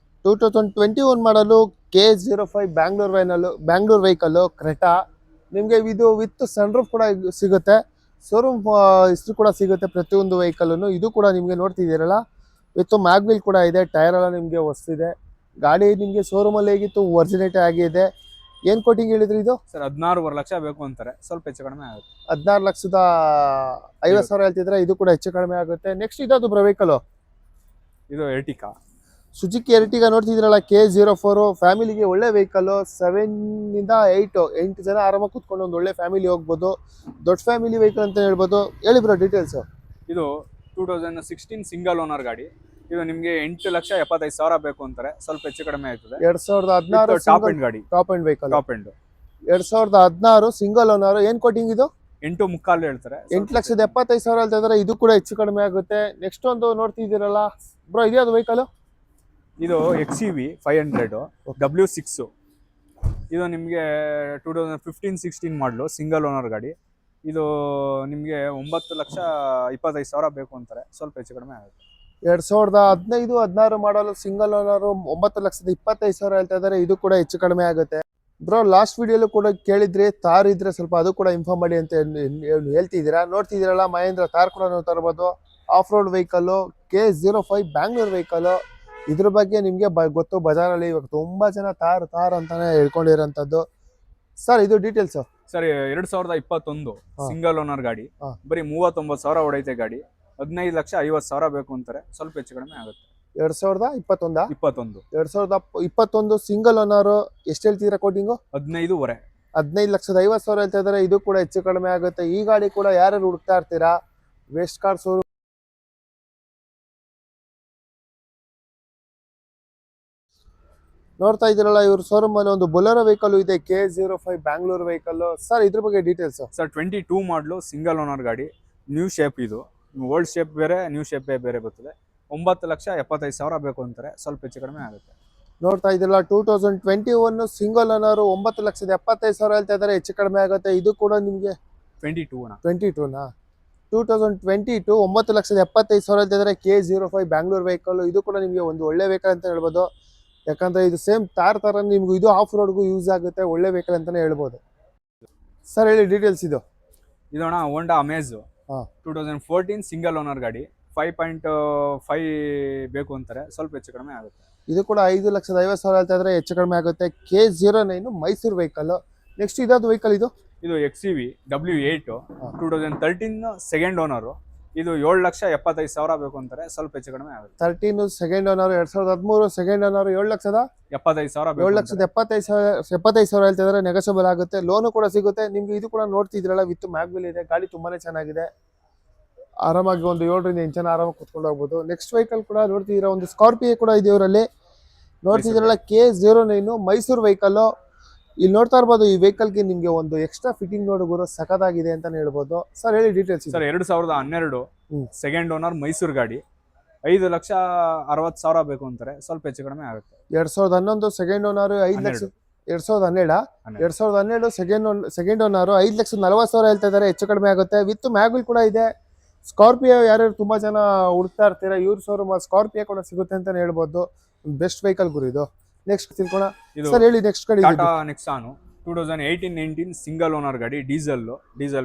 Speaker 1: 2021 ಮಾಡಲು K05 ಬ್ಯಾಂಗ್ಳೂರ್ ವೆಹಿಕಲ್ ಕ್ರೆಟಾ. ನಿಮಗೆ ಇದು ವಿತ್ ಸನ್ರೂಫ್ ಕೂಡ ಸಿಗುತ್ತೆ, ಶೋರೂಮ್ ಹೆಸರು ಕೂಡ ಸಿಗುತ್ತೆ ಪ್ರತಿಯೊಂದು ವೆಹಿಕಲ್ನು. ಇದು ಕೂಡ ನಿಮಗೆ ನೋಡ್ತಿದ್ದೀರಲ್ಲ, ವಿತ್ ಮ್ಯಾಗ್ವಿಲ್ ಕೂಡ ಇದೆ. ಟೈರ್ ಎಲ್ಲ ನಿಮಗೆ ಹೊಸ್ತಿದೆ. ಗಾಡಿ ನಿಮಗೆ ಶೋರೂಮಲ್ಲಿ ಹೇಗಿತ್ತು ಒರಿಜಿನೇಟ್ ಆಗಿದೆ. ಏನ್ ಕೋಟಿಂಗ್ ಹೇಳಿದ್ರಿ ಇದು?
Speaker 2: ಸರ್ 16.5 ಲಕ್ಷ ಬೇಕು ಅಂತಾರೆ, ಸ್ವಲ್ಪ ಹೆಚ್ಚು ಕಡಿಮೆ ಆಗುತ್ತೆ.
Speaker 1: 16,50,000 ಹೇಳ್ತಿದ್ರೆ. ಇದು ಕೂಡ ಹೆಚ್ಚು ಕಡಿಮೆ ಆಗುತ್ತೆ. ನೆಕ್ಸ್ಟ್ ಇದಾದ್ರು ಬ್ರೋ ವೆಹಿಕಲ್?
Speaker 2: ಇದು ಎರ್ಟಿಕಾ.
Speaker 1: ಸುಜುಕಿ ಎರ್ಟಿಗಾ ನೋಡ್ತಿದ್ದೀರಲ್ಲ, K04 ಫ್ಯಾಮಿಲಿಗೆ ಒಳ್ಳೆ ವೆಹಿಕಲ್. 7 ಇಂದ 8 ಜನ ಆರಾಮಾಗಿ ಕೂತ್ಕೊಂಡು ಒಂದು ಒಳ್ಳೆ ಫ್ಯಾಮಿಲಿ ಹೋಗ್ಬೋದು. ದೊಡ್ಡ ಫ್ಯಾಮಿಲಿ ವೆಹಿಕಲ್ ಅಂತ ಹೇಳ್ಬೋದು. ಹೇಳಿ ಬ್ರೋ ಡೀಟೇಲ್ಸ್?
Speaker 2: ಇದು 2016 ಸಿಂಗಲ್ ಓನರ್ ಗಾಡಿ. ಇದು ನಿಮಗೆ 8,75,000 ಬೇಕು ಅಂತಾರೆ, ಸ್ವಲ್ಪ ಹೆಚ್ಚು ಕಡಿಮೆ ಆಯ್ತದೆ.
Speaker 1: 2016
Speaker 2: ಟಾಪ್ ಎಂಡ್ ಗಾಡಿ.
Speaker 1: Top end vehicle.
Speaker 2: Top end
Speaker 1: 2016 single owner. ಏನ್ ಕೋಟಿಂಗ್ ಇದು?
Speaker 2: 8.25 ಹೇಳ್ತಾರೆ,
Speaker 1: 8,75,000 ಹೇಳ್ತಾ ಇದ್ದಾರೆ. ಇದು ಕೂಡ ಹೆಚ್ಚು ಕಡಿಮೆ ಆಗುತ್ತೆ. ನೆಕ್ಸ್ಟ್ ಒಂದು ನೋಡ್ತಿದ್ದೀರಲ್ಲ ಬ್ರೋ, ಇದ್ಯಾವುದು ವೆಹಿಕಲ್?
Speaker 2: ಇದು XUV 500 W6. ಇದು ನಿಮಗೆ 2015-16 ಮಾಡಲು ಸಿಂಗಲ್ ಓನರ್ ಗಾಡಿ. ಇದು ನಿಮಗೆ 9,25,000 ಬೇಕು ಅಂತಾರೆ, ಸ್ವಲ್ಪ ಹೆಚ್ಚು ಕಡಿಮೆ ಆಗುತ್ತೆ.
Speaker 1: 2015-16 ಮಾಡಲು ಸಿಂಗಲ್ ಓನರ್ 9,25,000 ಹೇಳ್ತಾ ಇದ್ದಾರೆ. ಇದು ಕೂಡ ಹೆಚ್ಚು ಕಡಿಮೆ ಆಗುತ್ತೆ. ಬ್ರೋ ಲಾಸ್ಟ್ ವಿಡಿಯೋಲು ಕೂಡ ಕೇಳಿದ್ರಿ ತಾರ್ ಇದ್ರೆ ಸ್ವಲ್ಪ ಅದು ಕೂಡ ಇನ್ಫಾರ್ಮ್ ಮಾಡಿ ಅಂತ ಹೇಳ್ತಿದ್ದೀರಾ. ನೋಡ್ತಿದ್ದೀರಲ್ಲ, ಮಹೇಂದ್ರ ತಾರ್ ಕೂಡ ನೀವು ತರ್ಬೋದು. Of road vehicle K05 Bangalore vehicle. ಇದ್ರ ಬಗ್ಗೆ ನಿಮಗೆ ಗೊತ್ತು, ಬಜಾರಲ್ಲಿ ಇವಾಗ ತುಂಬಾ ಜನ ತಾರ್ ಅಂತಾನೆ ಹೇಳ್ಕೊಂಡಿರೋಂಥದ್ದು. ಸರ್ ಇದು ಡೀಟೇಲ್ಸ್?
Speaker 2: ಸರ್ 2021 ಸಿಂಗಲ್ ಓನರ್ ಗಾಡಿ. ಬರೀ 39,000 ಹೊಡೈತೆ ಗಾಡಿ. 15,50,000 ಬೇಕು ಅಂತಾರೆ, ಸ್ವಲ್ಪ ಹೆಚ್ಚು ಕಡಿಮೆ ಆಗುತ್ತೆ.
Speaker 1: 2021 ಸಿಂಗಲ್ ಓನರ್. ಎಷ್ಟು ಹೇಳ್ತಿದ್ದೀರಾ ಕೋಟಿಂಗು?
Speaker 2: 15.5.
Speaker 1: 15,50,000 ಹೇಳ್ತಾ ಇದ್ದಾರೆ. ಇದು ಕೂಡ ಹೆಚ್ಚು ಕಡಿಮೆ ಆಗುತ್ತೆ. ಈ ಗಾಡಿ ಕೂಡ ಯಾರು ಹುಡುಕ್ತಾ ಇರ್ತೀರಾ, ವೆಸ್ಟ್ ಕಾರ್ ಶೋರೂಮ್ ನೋಡ್ತಾ ಇದ್ದೀರಲ್ಲ, ಇವ್ರ ಶೋರೂಮ್ ಅಲ್ಲಿ ಒಂದು ಬೊಲೆರೋ ವೆಹಿಕಲ್ ಇದೆ, K05 ಬ್ಯಾಂಗ್ಳೂರ್ ವೆಹಿಕಲ್. ಸರ್ ಇದ್ರ ಬಗ್ಗೆ ಡೀಟೇಲ್ಸ್?
Speaker 2: ಸರ್ 22 ಮಾಡಲು ಸಿಂಗಲ್ ಓನರ್ ಗಾಡಿ. New shape. ಇದು ಓಲ್ಡ್ ಶೇಪ್ ಬೇರೆ, ನ್ಯೂ ಶೇಪ್ ಬೇರೆ ಬರ್ತದೆ. 9,75,000 ಬೇಕು ಅಂತಾರೆ, ಸ್ವಲ್ಪ ಹೆಚ್ಚು ಕಡಿಮೆ ಆಗುತ್ತೆ.
Speaker 1: ನೋಡ್ತಾ ಇದ್ದೀರಲ್ಲ, 2021 ಸಿಂಗಲ್ ಓನರ್ 9,75,000 ಹೇಳ್ತಾ ಇದ್ದಾರೆ, ಹೆಚ್ಚು ಕಡಿಮೆ ಆಗುತ್ತೆ. ಇದು ಕೂಡ ನಿಮಗೆ
Speaker 2: 22ನಾ?
Speaker 1: 2022 9,75,000 ಹೇಳ್ತಾ ಇದ್ದಾರೆ. K05 Bangalore vehicle. ಇದು ಕೂಡ ನಿಮಗೆ ಒಂದು ಒಳ್ಳೆ ವೆಹಿಕಲ್ ಅಂತ ಹೇಳ್ಬೋದು. ಯಾಕಂದ್ರೆ ಇದು ಸೇಮ್ ತಾರ್ ತರ ನಿಮ್ಗೆ ಇದು ಆಫ್ ರೋಡ್ಗೂ ಯೂಸ್ ಆಗುತ್ತೆ, ಒಳ್ಳೆ ವೆಹಿಕಲ್ ಅಂತಾನೆ ಹೇಳ್ಬೋದು. ಸರ್ ಹೇಳಿ ಡೀಟೇಲ್ಸ್? ಇದು
Speaker 2: ಇದೋಣ ಹೋಂಡಾ ಅಮೇಜ್ 2014 ಸಿಂಗಲ್ ಓನರ್ ಗಾಡಿ. 5.5 ಬೇಕು ಅಂತಾರೆ, ಸ್ವಲ್ಪ ಹೆಚ್ಚು ಕಡಿಮೆ ಆಗುತ್ತೆ.
Speaker 1: ಇದು ಕೂಡ 5,50,000 ಹೇಳ್ತಾ ಇದ್ರೆ, ಹೆಚ್ಚು ಕಡಿಮೆ ಆಗುತ್ತೆ. K09 Mysuru vehicle. ನೆಕ್ಸ್ಟ್ ಇದಾದ ವೆಹಿಕಲ್? ಇದು
Speaker 2: ಇದು XUV W8 2013 ಸೆಕೆಂಡ್ ಓನರು. ಇದು 7,75,000 ಬೇಕು ಅಂತಾರೆ, ಸ್ವಲ್ಪ ಹೆಚ್ಚು ಕಡಿಮೆ ಆಗುತ್ತೆ.
Speaker 1: 13 ಸೆಕೆಂಡ್ ಓನರ್ 2013 ಸೆಕೆಂಡ್ ಓನರ್
Speaker 2: 7,75,000
Speaker 1: 7,75,000 ಹೇಳ್ತಿದ್ರೆ ನೆಗೋಷಿಯಬಲ್ ಆಗುತ್ತೆ. ಲೋನು ಕೂಡ ಸಿಗುತ್ತೆ ನಿಮ್ಗೆ. ಇದು ಕೂಡ ನೋಡ್ತಿದ್ರಲ್ಲ, ವಿತ್ ಮ್ಯಾಗ್ವಿಲ್ ಇದೆ. ಗಾಡಿ ತುಂಬಾನೇ ಚೆನ್ನಾಗಿದೆ. ಆರಾಮಾಗಿ ಒಂದು 7ರಿಂದ 8 ಜನ ಆರಾಮಾಗಿ ಕುತ್ಕೊಂಡು ಹೋಗ್ಬೋದು. ನೆಕ್ಸ್ಟ್ ವೆಹಿಕಲ್ ಕೂಡ ನೋಡ್ತಿದ್ದೀರಾ, ಒಂದು ಸ್ಕಾರ್ಪಿಯೋ ಕೂಡ ಇದೆ ಇವರಲ್ಲಿ. ನೋಡ್ತಿದ್ರಲ್ಲ, K09 ಮೈಸೂರು ವೆಹಿಕಲ್. ಇಲ್ಲಿ ನೋಡ್ತಾ ಇರ್ಬೋದು, ಈ ವೆಹಿಕಲ್ಗೆ ನಿಮ್ಗೆ ಒಂದು ಎಕ್ಸ್ಟ್ರಾ ಫಿಟ್ಟಿಂಗ್ ನೋಡಿದ್ರು ಸಖತ್ತಾಗಿದೆ ಅಂತಾನೆ ಹೇಳ್ಬೋದು. ಸರ್ ಹೇಳಿ details.
Speaker 2: Sir 2012 second owner Mysuru ಗಾಡಿ. 5,60,000 ಬೇಕು ಅಂತಾರೆ, ಸ್ವಲ್ಪ ಹೆಚ್ಚು ಕಡಿಮೆ ಆಗುತ್ತೆ.
Speaker 1: 2011 second owner 5 lakh. 2012 second owner 5,40,000 ಹೇಳ್ತಾ ಇದ್ದಾರೆ, ಹೆಚ್ಚು ಕಡಿಮೆ ಆಗುತ್ತೆ. ವಿತ್ ಮ್ಯಾಗ್ವಿಲ್ ಕೂಡ ಇದೆ. ಸ್ಕಾರ್ಪಿಯೋ ಯಾರ್ಯಾರು ತುಂಬಾ ಜನ ಹುಡುಕ್ತಾ ಇರ್ತೀರಾ, ಇವ್ರ ಶೋರೂಮ್ ಸ್ಕಾರ್ಪಿಯೋ ಕೂಡ ಸಿಗುತ್ತೆ ಅಂತಾನೆ ಹೇಳ್ಬೋದು. ಬೆಸ್ಟ್ ವೆಹಿಕಲ್ ಗುರು ಇದು. ನೆಕ್ಸ್ಟ್ ತಿಳ್ಕೋಣ ಸರ್, ಹೇಳಿ ನೆಕ್ಸ್ಟ್ ಗಾಡಿ.
Speaker 2: ಟಾಟಾ ನೆಕ್ಸಾನ್ 2018-19 ಸಿಂಗಲ್ ಓನರ್ ಗಾಡಿ, ಡೀಸೆಲ್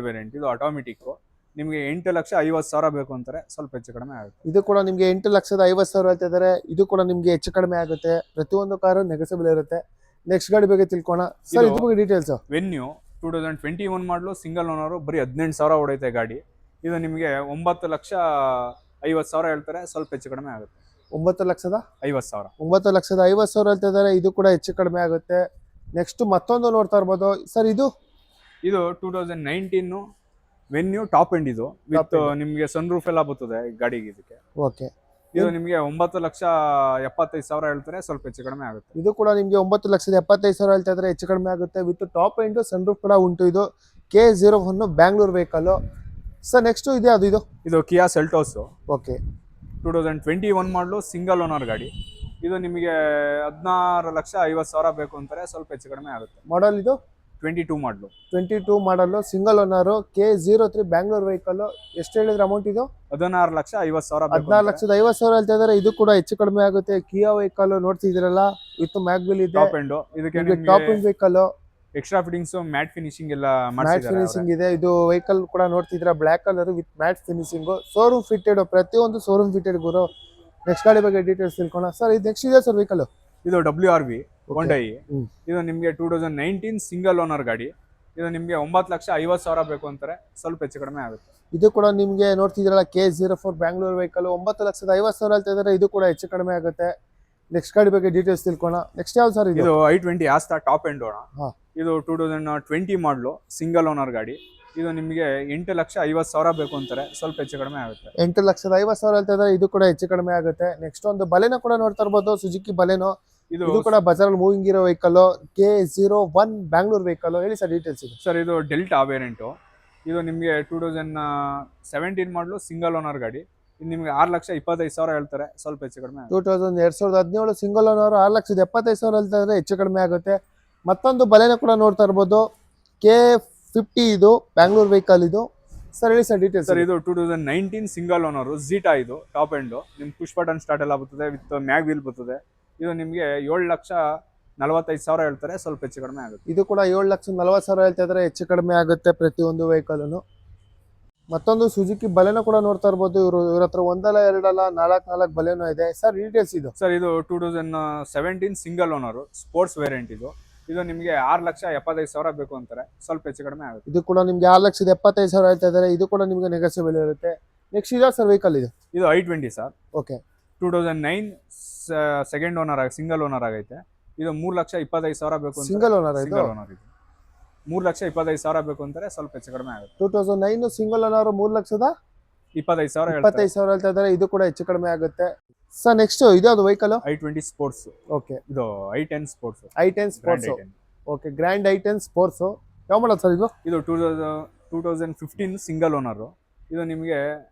Speaker 2: ವೇರಿಯಂಟ್. ಇದು ಆಟೋಮೆಟಿಕ್. ನಿಮಗೆ 8,50,000 ಬೇಕು ಅಂತಾರೆ, ಸ್ವಲ್ಪ ಹೆಚ್ಚು ಕಡಿಮೆ ಆಗುತ್ತೆ.
Speaker 1: ಇದು ಕೂಡ ನಿಮ್ಗೆ 8,50,000 ಹೇಳ್ತಾ ಇದ್ದಾರೆ. ಇದು ಕೂಡ ನಿಮ್ಗೆ ಹೆಚ್ಚು ಕಡಿಮೆ ಆಗುತ್ತೆ. ಪ್ರತಿಯೊಂದು ಕಾರು ನೆಗೋಷಿಯಬಲ್ ಇರುತ್ತೆ. ನೆಕ್ಸ್ಟ್ ಗಾಡಿ ಬಗ್ಗೆ ತಿಳ್ಕೋಣ ಸರ್, ಇದ್ರ ಬಗ್ಗೆ ಡೀಟೇಲ್ಸ್.
Speaker 2: ವೆನ್ಯೂ 2021 ಮಾಡಲು ಸಿಂಗಲ್ ಓನರ್, ಬರೀ 18,000 ಹೊಡೈತೆ ಗಾಡಿ. ಇದು ನಿಮಗೆ 9,50,000 ಹೇಳ್ತಾರೆ, ಸ್ವಲ್ಪ ಹೆಚ್ಚು ಕಡಿಮೆ ಆಗುತ್ತೆ.
Speaker 1: 9,50,000
Speaker 2: 9,50,000
Speaker 1: ಹೇಳ್ತಾ ಇದ್ದಾರೆ. ಇದು ಕೂಡ ಹೆಚ್ಚು ಕಡಿಮೆ ಆಗುತ್ತೆ. ನೆಕ್ಸ್ಟ್ ಮತ್ತೊಂದು ನೋಡ್ತಾ ಇರ್ಬೋದು ಸರ್, ಇದು
Speaker 2: 2019 ವೆನ್ಯೂ ಟಾಪ್ ಎಂಡ್. ಇದು ವಿತ್ ನಿಮಗೆ ಸನ್ ರೂಫ್ ಎಲ್ಲ ಬರ್ತದೆ ಗಾಡಿಗೆ. ಇದಕ್ಕೆ
Speaker 1: ಓಕೆ.
Speaker 2: ಇದು ನಿಮಗೆ 9,75,000 ಹೇಳ್ತಾರೆ, ಸ್ವಲ್ಪ ಹೆಚ್ಚು ಕಡಿಮೆ ಆಗುತ್ತೆ.
Speaker 1: ಇದು ಕೂಡ ನಿಮ್ಗೆ 9,75,000 ಹೇಳ್ತಾ ಇದ್ರೆ, ಹೆಚ್ಚು ಕಡಿಮೆ ಆಗುತ್ತೆ. With top end sun roof ಕೂಡ ಉಂಟು. ಇದು K01 Bangalore vehicle. Sir next ಇದೆ
Speaker 2: ಇದು ಕಿಯಾ ಸೆಲ್ಟೋಸ್.
Speaker 1: ಓಕೆ.
Speaker 2: 2021 ಮಾಡಲು ಸಿಂಗಲ್ ಓನರ್ ಗಾಡಿ. ಇದು ನಿಮಗೆ 16,50,000 ಬೇಕು ಅಂತಾರೆ, ಸ್ವಲ್ಪ ಹೆಚ್ಚು ಕಡಿಮೆ ಆಗುತ್ತೆ.
Speaker 1: ಮಾಡಲ್ ಇದು
Speaker 2: 22
Speaker 1: ಮಾಡಲು single owner K03 Bangalore vehicle. ಎಷ್ಟು ಹೇಳಿದ್ರೆ ಅಮೌಂಟ್ ಇದು?
Speaker 2: 16,50,000
Speaker 1: 16,50,000 ಹೇಳ್ತಾ ಇದಾರೆ. ಇದು ಕೂಡ ಹೆಚ್ಚು ಕಡಿಮೆ ಆಗುತ್ತೆ. ಕಿಯಾ ವೆಹಿಕಲ್ ನೋಡ್ತಿದ್ದೀರಲ್ಲ, ವಿತ್ ಮ್ಯಾಗ್ವಿಲ್ ಇದೆ.
Speaker 2: Top end. ಇದಕ್ಕೆ
Speaker 1: top end vehicle.
Speaker 2: Extra fittings, matte finishing ಎಲ್ಲ
Speaker 1: ಮ್ಯಾಟ್ ಫಿನಿಶಿಂಗ್ ಇದೆ. ಇದು ವೆಹಿಕಲ್ ಕೂಡ ನೋಡ್ತಿದ್ರ, black colour with matte finishing. Showroom fitted, ಪ್ರತಿಯೊಂದು ಶೋರೂಮ್ ಫಿಟೆಡ್ ಗುರು. ನೆಕ್ಸ್ಟ್ ಗಾಡಿ ಬಗ್ಗೆ ಡೀಟೇಲ್ಸ್ ತಿಳ್ಕೋಣ ಸರ್. ಇದು ನೆಕ್ಸ್ಟ್ ಇದೆ ಸರ್ ವೆಹಿಕಲ್.
Speaker 2: ಇದು WRV Hyundai. ಇದು ನಿಮಗೆ 2019 ಸಿಂಗಲ್ ಓನರ್ ಗಾಡಿ. ಇದು ನಿಮಗೆ 9,50,000 ಬೇಕು ಅಂತಾರೆ, ಸ್ವಲ್ಪ ಹೆಚ್ಚು ಕಡಿಮೆ ಆಗುತ್ತೆ.
Speaker 1: ಇದು ಕೂಡ ನಿಮ್ಗೆ ನೋಡ್ತಿದ್ರಲ್ಲ, K04 ಬ್ಯಾಂಗ್ಳೂರ್ ವೆಹಿಕಲ್. 9,50,000 ಹೇಳ್ತಾ ಇದಾರೆ. ಇದು ಕೂಡ ಹೆಚ್ಚು ಕಡಿಮೆ ಆಗುತ್ತೆ. ನೆಕ್ಸ್ಟ್ ಗಾಡಿ ಬಗ್ಗೆ ಡೀಟೇಲ್ಸ್ ತಿಳ್ಕೋಣ. ನೆಕ್ಸ್ಟ್ ಯಾವ್ದು ಸರ್?
Speaker 2: ಇದು i20 ಆಸ್ತಾ ಟಾಪ್ ಎಂಡ್ ಓಣ. ಇದು 2020 ಮಾಡಲು ಸಿಂಗಲ್ ಓನರ್ ಗಾಡಿ. ಇದು ನಿಮಗೆ 8,50,000 ಬೇಕು ಅಂತಾರೆ, ಸ್ವಲ್ಪ ಹೆಚ್ಚು ಕಡಿಮೆ ಆಗುತ್ತೆ.
Speaker 1: 8,50,000 ಹೇಳ್ತಾ ಇದ್ದಾರೆ. ಇದು ಕೂಡ ಹೆಚ್ಚು ಕಡಿಮೆ ಆಗುತ್ತೆ. ನೆಕ್ಸ್ಟ್ ಒಂದು ಬಲೆನೋ ಕೂಡ ನೋಡ್ತಾ ಇರ್ಬೋದು, ಸುಜುಕಿ ಬಲೆನೋ. ಇದು ಕೂಡ ಬಜಾರಲ್ಲಿ ಮೂವಿಂಗ್ ಇರೋ ವೆಹಿಕಲ್. K01 Bangalore vehicle. ಹೇಳಿ ಸರ್ ಡೀಟೇಲ್ಸ್.
Speaker 2: ಸರ್ ಇದು ಡೆಲ್ಟಾ ವೇರಿಯಂಟ್. ಇದು ನಿಮಗೆ 2017 ಮಾಡಲು ಸಿಂಗಲ್ ಓನರ್ ಗಾಡಿ. ಇದು ನಿಮಗೆ 6,25,000 ಹೇಳ್ತಾರೆ, ಸ್ವಲ್ಪ ಹೆಚ್ಚು ಕಡಿಮೆ.
Speaker 1: 2017 ಸಿಂಗಲ್ ಓನರ್ 6,75,000 ಹೇಳ್ತಾ ಇದ್ದಾರೆ, ಹೆಚ್ಚು ಕಡಿಮೆ ಆಗುತ್ತೆ. ಮತ್ತೊಂದು ಬಲೆನ ಕೂಡ ನೋಡ್ತಾ ಇರ್ಬೋದು, K50 ಇದು ಬ್ಯಾಂಗ್ಳೂರ್ ವೆಹಿಕಲ್. ಇದು ಸರ್ ಹೇಳಿ ಸರ್ ಡೀಟೇಲ್ಸ್.
Speaker 2: ಸರ್ ಇದು 2019 ಸಿಂಗಲ್ ಓನರ್ ಝೀಟಾ. ಇದು ಟಾಪ್ ಎಂಡ್. ನಿಮ್ಗೆ ಪುಷ್ ಬಟನ್ ಸ್ಟಾರ್ಟ್ ಎಲ್ಲ ಬರ್ತದೆ, ವಿತ್ ಮ್ಯಾಗ್ ವೀಲ್ ಬರ್ತದೆ. ಇದು ನಿಮಗೆ 7,45,000 ಹೇಳ್ತಾರೆ, ಸ್ವಲ್ಪ ಹೆಚ್ಚು ಕಡಿಮೆ ಆಗುತ್ತೆ.
Speaker 1: ಇದು ಕೂಡ 7,40,000 ಹೇಳ್ತಾ ಇದ್ದಾರೆ, ಹೆಚ್ಚು ಕಡಿಮೆ ಆಗುತ್ತೆ ಪ್ರತಿಯೊಂದು ವೆಹಿಕಲ್. ಮತ್ತೊಂದು ಸುಜುಕಿ ಬಲೆನೋ ಕೂಡ ನೋಡ್ತಾ ಇರ್ಬೋದು. ಇವ್ರ ಹತ್ರ ಒಂದಲ್ಲ ಎರಡಲ್ಲ 4 ಬಲೆನೋ ಇದೆ. ಸರ್ ಡೀಟೇಲ್ಸ್ ಇದು.
Speaker 2: ಸರ್ ಇದು 2017 ಸಿಂಗಲ್ ಓನರ್ ಸ್ಪೋರ್ಟ್ಸ್ ವೇರಿಯಂಟ್. ಇದು ನಿಮಗೆ 6,75,000 ಬೇಕು ಅಂತಾರೆ, ಸ್ವಲ್ಪ ಹೆಚ್ಚು ಕಡಿಮೆ ಆಗುತ್ತೆ.
Speaker 1: ಇದು ಕೂಡ ನಿಮ್ಗೆ 6,75,000 ಹೇಳ್ತಾ ಇದ್ದಾರೆ. ಇದು ಕೂಡ ನಿಮ್ಗೆ ನೆಗೋಷಿಯಬಲ್ ಇರುತ್ತೆ. ನೆಕ್ಸ್ಟ್ ಇದೆ ಸರ್ ವೆಹಿಕಲ್. ಇದು
Speaker 2: i20 sir.
Speaker 1: Okay.
Speaker 2: 2009 second owner single owner ಆಗೈತೆ. ಇದು 3,25,000 ಬೇಕು.
Speaker 1: ಸಿಂಗಲ್ ಓನರ್ ಇದು.
Speaker 2: 3,25,000 ಬೇಕು ಅಂತಾರೆ, ಸ್ವಲ್ಪ ಹೆಚ್ಚು ಕಡಿಮೆ ಆಗುತ್ತೆ.
Speaker 1: 2009 ಸಿಂಗಲ್ ಓನರ್
Speaker 2: 3,25,000
Speaker 1: ಹೇಳ್ತಾ ಇದ್ದಾರೆ. ಇದು ಕೂಡ ಹೆಚ್ಚು ಕಡಿಮೆ ಆಗುತ್ತೆ. ಸರ್ ನೆಕ್ಸ್ಟ್ ಇದು ವೆಹಿಕಲ್
Speaker 2: i20 ಸ್ಪೋರ್ಟ್ಸ್.
Speaker 1: ಓಕೆ.
Speaker 2: ಇದು i10 sports.
Speaker 1: Okay. Grand i10 sports. ಯಾವ ಮಾಡಲ್ ಸರ್ ಇದು?
Speaker 2: ಇದು 2015 ಸಿಂಗಲ್ ಓನರ್. ಇದು ನಿಮಗೆ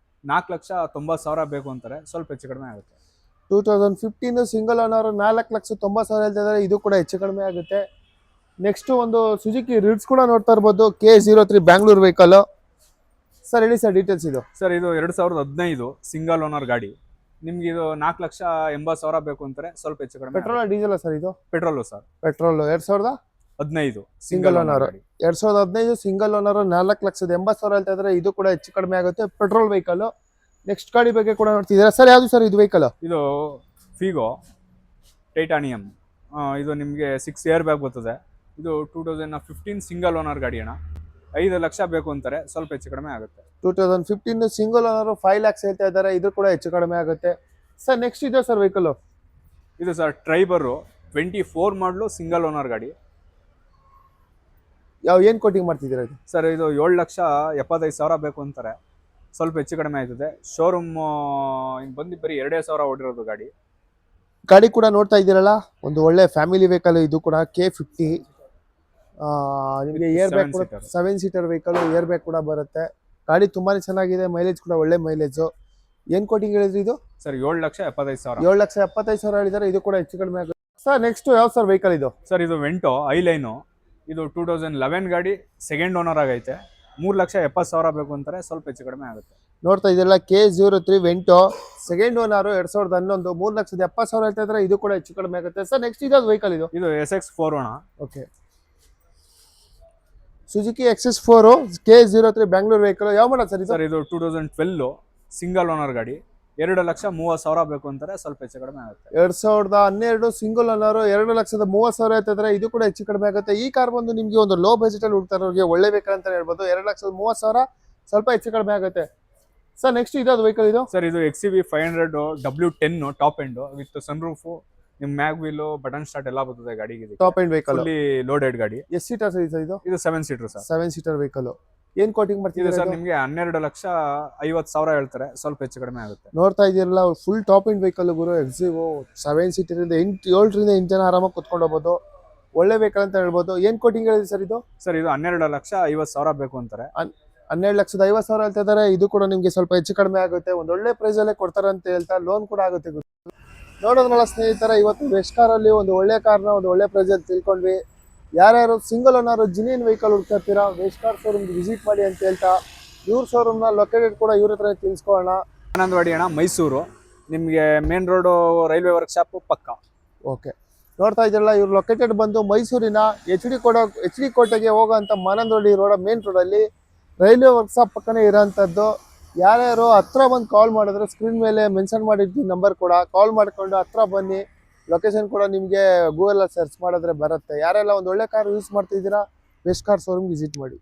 Speaker 2: 4,90,000 ಬೇಕು ಅಂತಾರೆ, ಸ್ವಲ್ಪ ಹೆಚ್ಚು ಕಡಿಮೆ ಆಗುತ್ತೆ.
Speaker 1: 2015 ಸಿಂಗಲ್ ಓನರ್ 4,90,000 ಹೇಳ್ತಾ ಇದ್ದಾರೆ. ಇದು ಕೂಡ ಹೆಚ್ಚು ಕಡಿಮೆ ಆಗುತ್ತೆ. ನೆಕ್ಸ್ಟ್ ಒಂದು ಸುಜುಕಿ ರಿಡ್ಸ್ ಕೂಡ ನೋಡ್ತಾ ಇರ್ಬೋದು, K03 ಬ್ಯಾಂಗ್ಳೂರ್ ವೆಹಿಕಲ್. ಸರ್ ಹೇಳಿ ಸರ್ ಡೀಟೇಲ್ಸ್ ಇದು.
Speaker 2: ಸರ್ ಇದು 2015 ಸಿಂಗಲ್ ಓನರ್ ಗಾಡಿ. ನಿಮ್ಗೆ ಇದು 4,80,000 ಬೇಕು ಅಂತಾರೆ, ಸ್ವಲ್ಪ ಹೆಚ್ಚು ಕಡಿಮೆ.
Speaker 1: ಪೆಟ್ರೋಲ್ ಡೀಸೆಲ್ ಸರ್ ಇದು?
Speaker 2: Petrol sir.
Speaker 1: Petrol. 2015 single owner. 2015 single owner 4,80,000 ಹೇಳ್ತಾ ಇದ್ದಾರೆ. ಇದು ಕೂಡ ಹೆಚ್ಚು ಕಡಿಮೆ ಆಗುತ್ತೆ, ಪೆಟ್ರೋಲ್ ವೆಹಿಕಲ್. ನೆಕ್ಸ್ಟ್ ಗಾಡಿ ಬಗ್ಗೆ ಕೂಡ ನೋಡ್ತಿದ್ದೀರಾ ಸರ್. ಯಾವುದು ಸರ್ ಇದು ವೆಹಿಕಲ್?
Speaker 2: ಇದು ಫಿಗೋ ಟೈಟಾನಿಯಂ. ಇದು ನಿಮಗೆ 6 ಏರ್ ಬ್ಯಾಗ್ ಬರ್ತದೆ. ಇದು 2015 ಸಿಂಗಲ್ ಓನರ್ ಗಾಡಿ ಅಣ್ಣ. 5 ಲಕ್ಷ ಬೇಕು ಅಂತಾರೆ, ಸ್ವಲ್ಪ ಹೆಚ್ಚು ಕಡಿಮೆ ಆಗುತ್ತೆ.
Speaker 1: 2015 ಸಿಂಗಲ್ ಓನರ್ 5 lakhs ಹೇಳ್ತಾ ಇದ್ದಾರೆ, ಇದು ಕೂಡ ಹೆಚ್ಚು ಕಡಿಮೆ ಆಗುತ್ತೆ. ಸರ್ ನೆಕ್ಸ್ಟ್ ಇದೆ ಸರ್ ವೆಹಿಕಲ್.
Speaker 2: ಇದು ಸರ್ ಟ್ರೈಬರು 24 ಮಾಡಲು ಸಿಂಗಲ್ ಓನರ್ ಗಾಡಿ.
Speaker 1: ಏನ್ ಕೋಟಿಂಗ್ ಮಾಡ್ತಿದ್ದೀರಾ ಇದು?
Speaker 2: ಸರ್ ಇದು 7,75,000 ಬೇಕು ಅಂತಾರೆ, ಸ್ವಲ್ಪ ಹೆಚ್ಚು ಕಡಿಮೆ ಆಯ್ತದೆ. ಶೋರೂಮ್ ಬಂದು ಬರೀ 2,000 ಓಡಿರೋದು ಗಾಡಿ.
Speaker 1: ಗಾಡಿ ಕೂಡ ನೋಡ್ತಾ ಇದ್ದೀರಲ್ಲ, ಒಂದು ಒಳ್ಳೆ ಫ್ಯಾಮಿಲಿ ವೆಹಿಕಲ್ ಇದು ಕೂಡ K50. ನಿಮಗೆ ಏರ್ ಬ್ಯಾಗ್ ಕೂಡ 7 ಸೀಟರ್ ವೆಹಿಕಲ್, ಏರ್ ಬ್ಯಾಗ್ ಕೂಡ ಬರುತ್ತೆ. ಗಾಡಿ ತುಂಬಾನೇ ಚೆನ್ನಾಗಿದೆ, ಮೈಲೇಜ್ ಕೂಡ ಒಳ್ಳೆ ಮೈಲೇಜ್. ಏನ್ ಕೋಟಿಂಗ್ ಹೇಳಿದ್ರಿ ಇದು?
Speaker 2: ಸರ್ 7,75,000.
Speaker 1: 7,75,000 ಹೇಳಿದ್ದಾರೆ, ಇದು ಕೂಡ ಹೆಚ್ಚು ಕಡಿಮೆ ಆಗುತ್ತೆ. ಸರ್ ನೆಕ್ಸ್ಟ್ ಯಾವ ಸರ್ ವೆಹಿಕಲ್ ಇದು?
Speaker 2: ಸರ್ ಇದು ವೆಂಟೋ ಐಲೈನು. ಇದು 2011 ಗಾಡಿ, ಸೆಕೆಂಡ್ ಓನರ್ ಆಗೈತೆ. 3,70,000 ಬೇಕು ಅಂತಾರೆ, ಸ್ವಲ್ಪ ಹೆಚ್ಚು ಕಡಿಮೆ ಆಗುತ್ತೆ.
Speaker 1: ನೋಡ್ತಾ ಇದ್ದಿಲ್ಲ K03 ವೆಂಟೋ, ಸೆಕೆಂಡ್ ಓನರ್ 2011, 3,70,000 ಹೇಳ್ತಾ ಇದ್ರೆ, ಇದು ಕೂಡ ಹೆಚ್ಚು ಕಡಿಮೆ ಆಗುತ್ತೆ. ಸರ್ ನೆಕ್ಸ್ಟ್ ಇದು ವೆಹಿಕಲ್ ಇದು?
Speaker 2: ಇದು SX4 ಅಣ್ಣ.
Speaker 1: Okay, Suzuki XS4 K03 Bangalore vehicle. ಯಾವ ಮಾಡಲ್ ಸರ್ ಇದು?
Speaker 2: ಸರ್ ಇದು 2012 ಸಿಂಗಲ್ ಓನರ್ ಗಾಡಿ, 2,30,000 ಬೇಕು ಅಂತಾರೆ, ಸ್ವಲ್ಪ ಹೆಚ್ಚು ಕಡಿಮೆ ಆಗುತ್ತೆ.
Speaker 1: 2012 ಸಿಂಗಲ್ ಓನರ್ 2,30,000 ಹೇಳ್ತಿದ್ರೆ, ಇದು ಕೂಡ ಹೆಚ್ಚು ಕಡಿಮೆ ಆಗುತ್ತೆ. ಈ ಕಾರ್ ಬಂದು ನಿಮ್ಗೆ ಒಂದು ಲೋ ಬಜೆಟ್ ಅಲ್ಲಿ ಹುಡ್ತಾರೋರಿಗೆ ಒಳ್ಳೆ ವೆಹಿಕಲ್ ಅಂತ ಹೇಳ್ಬೋದು. 2,30,000, ಸ್ವಲ್ಪ ಹೆಚ್ಚು ಕಡಿಮೆ ಆಗುತ್ತೆ. ಸರ್ ನೆಕ್ಸ್ಟ್ ಇದಾದ ವೆಹಿಕಲ್ ಇದು?
Speaker 2: ಸರ್ ಇದು XCV 500 W10 top end with sun roof, ನಿಮ್ ಮ್ಯಾಗ್ ವೀಲ್, ಬಟನ್ ಸ್ಟಾರ್ಟ್ ಎಲ್ಲ ಬರ್ತದೆ ಗಾಡಿಗೆ.
Speaker 1: Top end vehicle,
Speaker 2: fully loaded ಗಾಡಿ.
Speaker 1: ಎಷ್ಟು ಸೀಟರ್ ಸರ್ ಇದು?
Speaker 2: ಇದು 7 ಸೀಟರ್ ಸರ್.
Speaker 1: 7 seater vehicle. ಏನ್ ಕೋಟಿಂಗ್ ಮಾಡ್ತಿದ್ದೀರಾ
Speaker 2: ಸರ್? ನಿಮಗೆ 12,50,000 ಹೇಳ್ತಾರೆ, ಸ್ವಲ್ಪ ಹೆಚ್ಚು ಕಡಿಮೆ ಆಗುತ್ತೆ.
Speaker 1: ನೋಡ್ತಾ ಇದೀರಲ್ಲ, ಫುಲ್ ಟಾಪ್ ಎಂಡ್ ವೆಹಿಕಲ್ ಗುರು. ಎಕ್ಸಿವ್ 7 ಸೀಟರ್ ಇಂದ 7ರಿಂದ 8 ಜನ ಆರಾಮಾಗಿ ಕುತ್ಕೊಂಡು ಹೋಗ್ಬೋದು, ಒಳ್ಳೆ ವೆಹಿಕಲ್ ಅಂತ ಹೇಳ್ಬೋದು. ಏನ್ ಕೋಟಿಂಗ್ ಹೇಳಿದೆ ಸರ್ ಇದು?
Speaker 2: ಸರ್ ಇದು 12,50,000 ಬೇಕು ಅಂತಾರೆ.
Speaker 1: 12,50,000 ಹೇಳ್ತಾ ಇದಾರೆ, ಇದು ಕೂಡ ನಿಮ್ಗೆ ಸ್ವಲ್ಪ ಹೆಚ್ಚು ಕಡಿಮೆ ಆಗುತ್ತೆ. ಒಂದು ಒಳ್ಳೆ ಪ್ರೈಸ್ ಅಲ್ಲೇ ಕೊಡ್ತಾರೆ ಅಂತ ಹೇಳ್ತಾ, ಲೋನ್ ಕೂಡ ಆಗುತ್ತೆ. ನೋಡೋದ್ರಲ್ಲ ಸ್ನೇಹಿತರ, ಇವತ್ತು ವೆಸ್ಟ್ ಕಾರ್ ಅಲ್ಲಿ ಒಂದು ಒಳ್ಳೆ ಕಾರ್ನ ಒಂದು ಒಳ್ಳೆ ಪ್ರೈಸ್ ಅಲ್ಲಿ ತಿಳ್ಕೊಂಡ್ವಿ. ಯಾರ್ಯಾರು ಸಿಂಗಲ್ ಓನರ್ ಜಿನಿಯನ್ ವೆಹಿಕಲ್ ಹುಡ್ತಾ ಇರ್ತೀರಾ, ವೆಸ್ಟ್ ಕಾರ್ ಶೋರೂಮ್ ವಿಸಿಟ್ ಮಾಡಿ ಅಂತ ಹೇಳ್ತಾ, ಇವ್ರ ಶೋರೂಮ್ ನ ಲೊಕೇಟೆಡ್ ಕೂಡ ಇವ್ರ ಹತ್ರ ತಿಳಿಸ್ಕೊಳ್ಳೋಣ.
Speaker 2: ಆನಂದವಾಡಿ ಅಣ್ಣ, ಮೈಸೂರು. ನಿಮಗೆ ಮೇನ್ ರೋಡು ರೈಲ್ವೆ ವರ್ಕ್ಶಾಪ್ ಪಕ್ಕ.
Speaker 1: ಓಕೆ, ನೋಡ್ತಾ ಇದ್ದೀರಲ್ಲ, ಇವ್ರು ಲೊಕೇಟೆಡ್ ಬಂದು ಮೈಸೂರಿನ ಎಚ್ ಡಿ ಕೋಟೆಗೆ ಹೋಗೋಂಥ ಮಾನಂದವಾಡಿ ರೋಡ್ ಮೇನ್ ರೋಡಲ್ಲಿ ರೈಲ್ವೆ ವರ್ಕ್ಶಾಪ್ ಪಕ್ಕನೇ ಇರೋಂಥದ್ದು. ಯಾರ್ಯಾರು ಹತ್ರ ಬಂದು ಕಾಲ್ ಮಾಡಿದ್ರೆ ಸ್ಕ್ರೀನ್ ಮೇಲೆ ಮೆನ್ಷನ್ ಮಾಡಿರ್ತೀವಿ ನಂಬರ್ ಕೂಡ, ಕಾಲ್ ಮಾಡ್ಕೊಂಡು ಹತ್ರ ಬನ್ನಿ. ಲೊಕೇಶನ್ ಕೂಡ ನಿಮಗೆ ಗೂಗಲಲ್ಲಿ ಸರ್ಚ್ ಮಾಡಿದ್ರೆ ಬರುತ್ತೆ. ಯಾರೆಲ್ಲ ಒಂದು ಒಳ್ಳೆ ಕಾರ್ ಯೂಸ್ ಮಾಡ್ತಿದ್ದೀರಾ, ವೆಸ್ಟ್ ಕಾರ್ ಶೋರೂಮ್ ವಿಸಿಟ್ ಮಾಡಿ.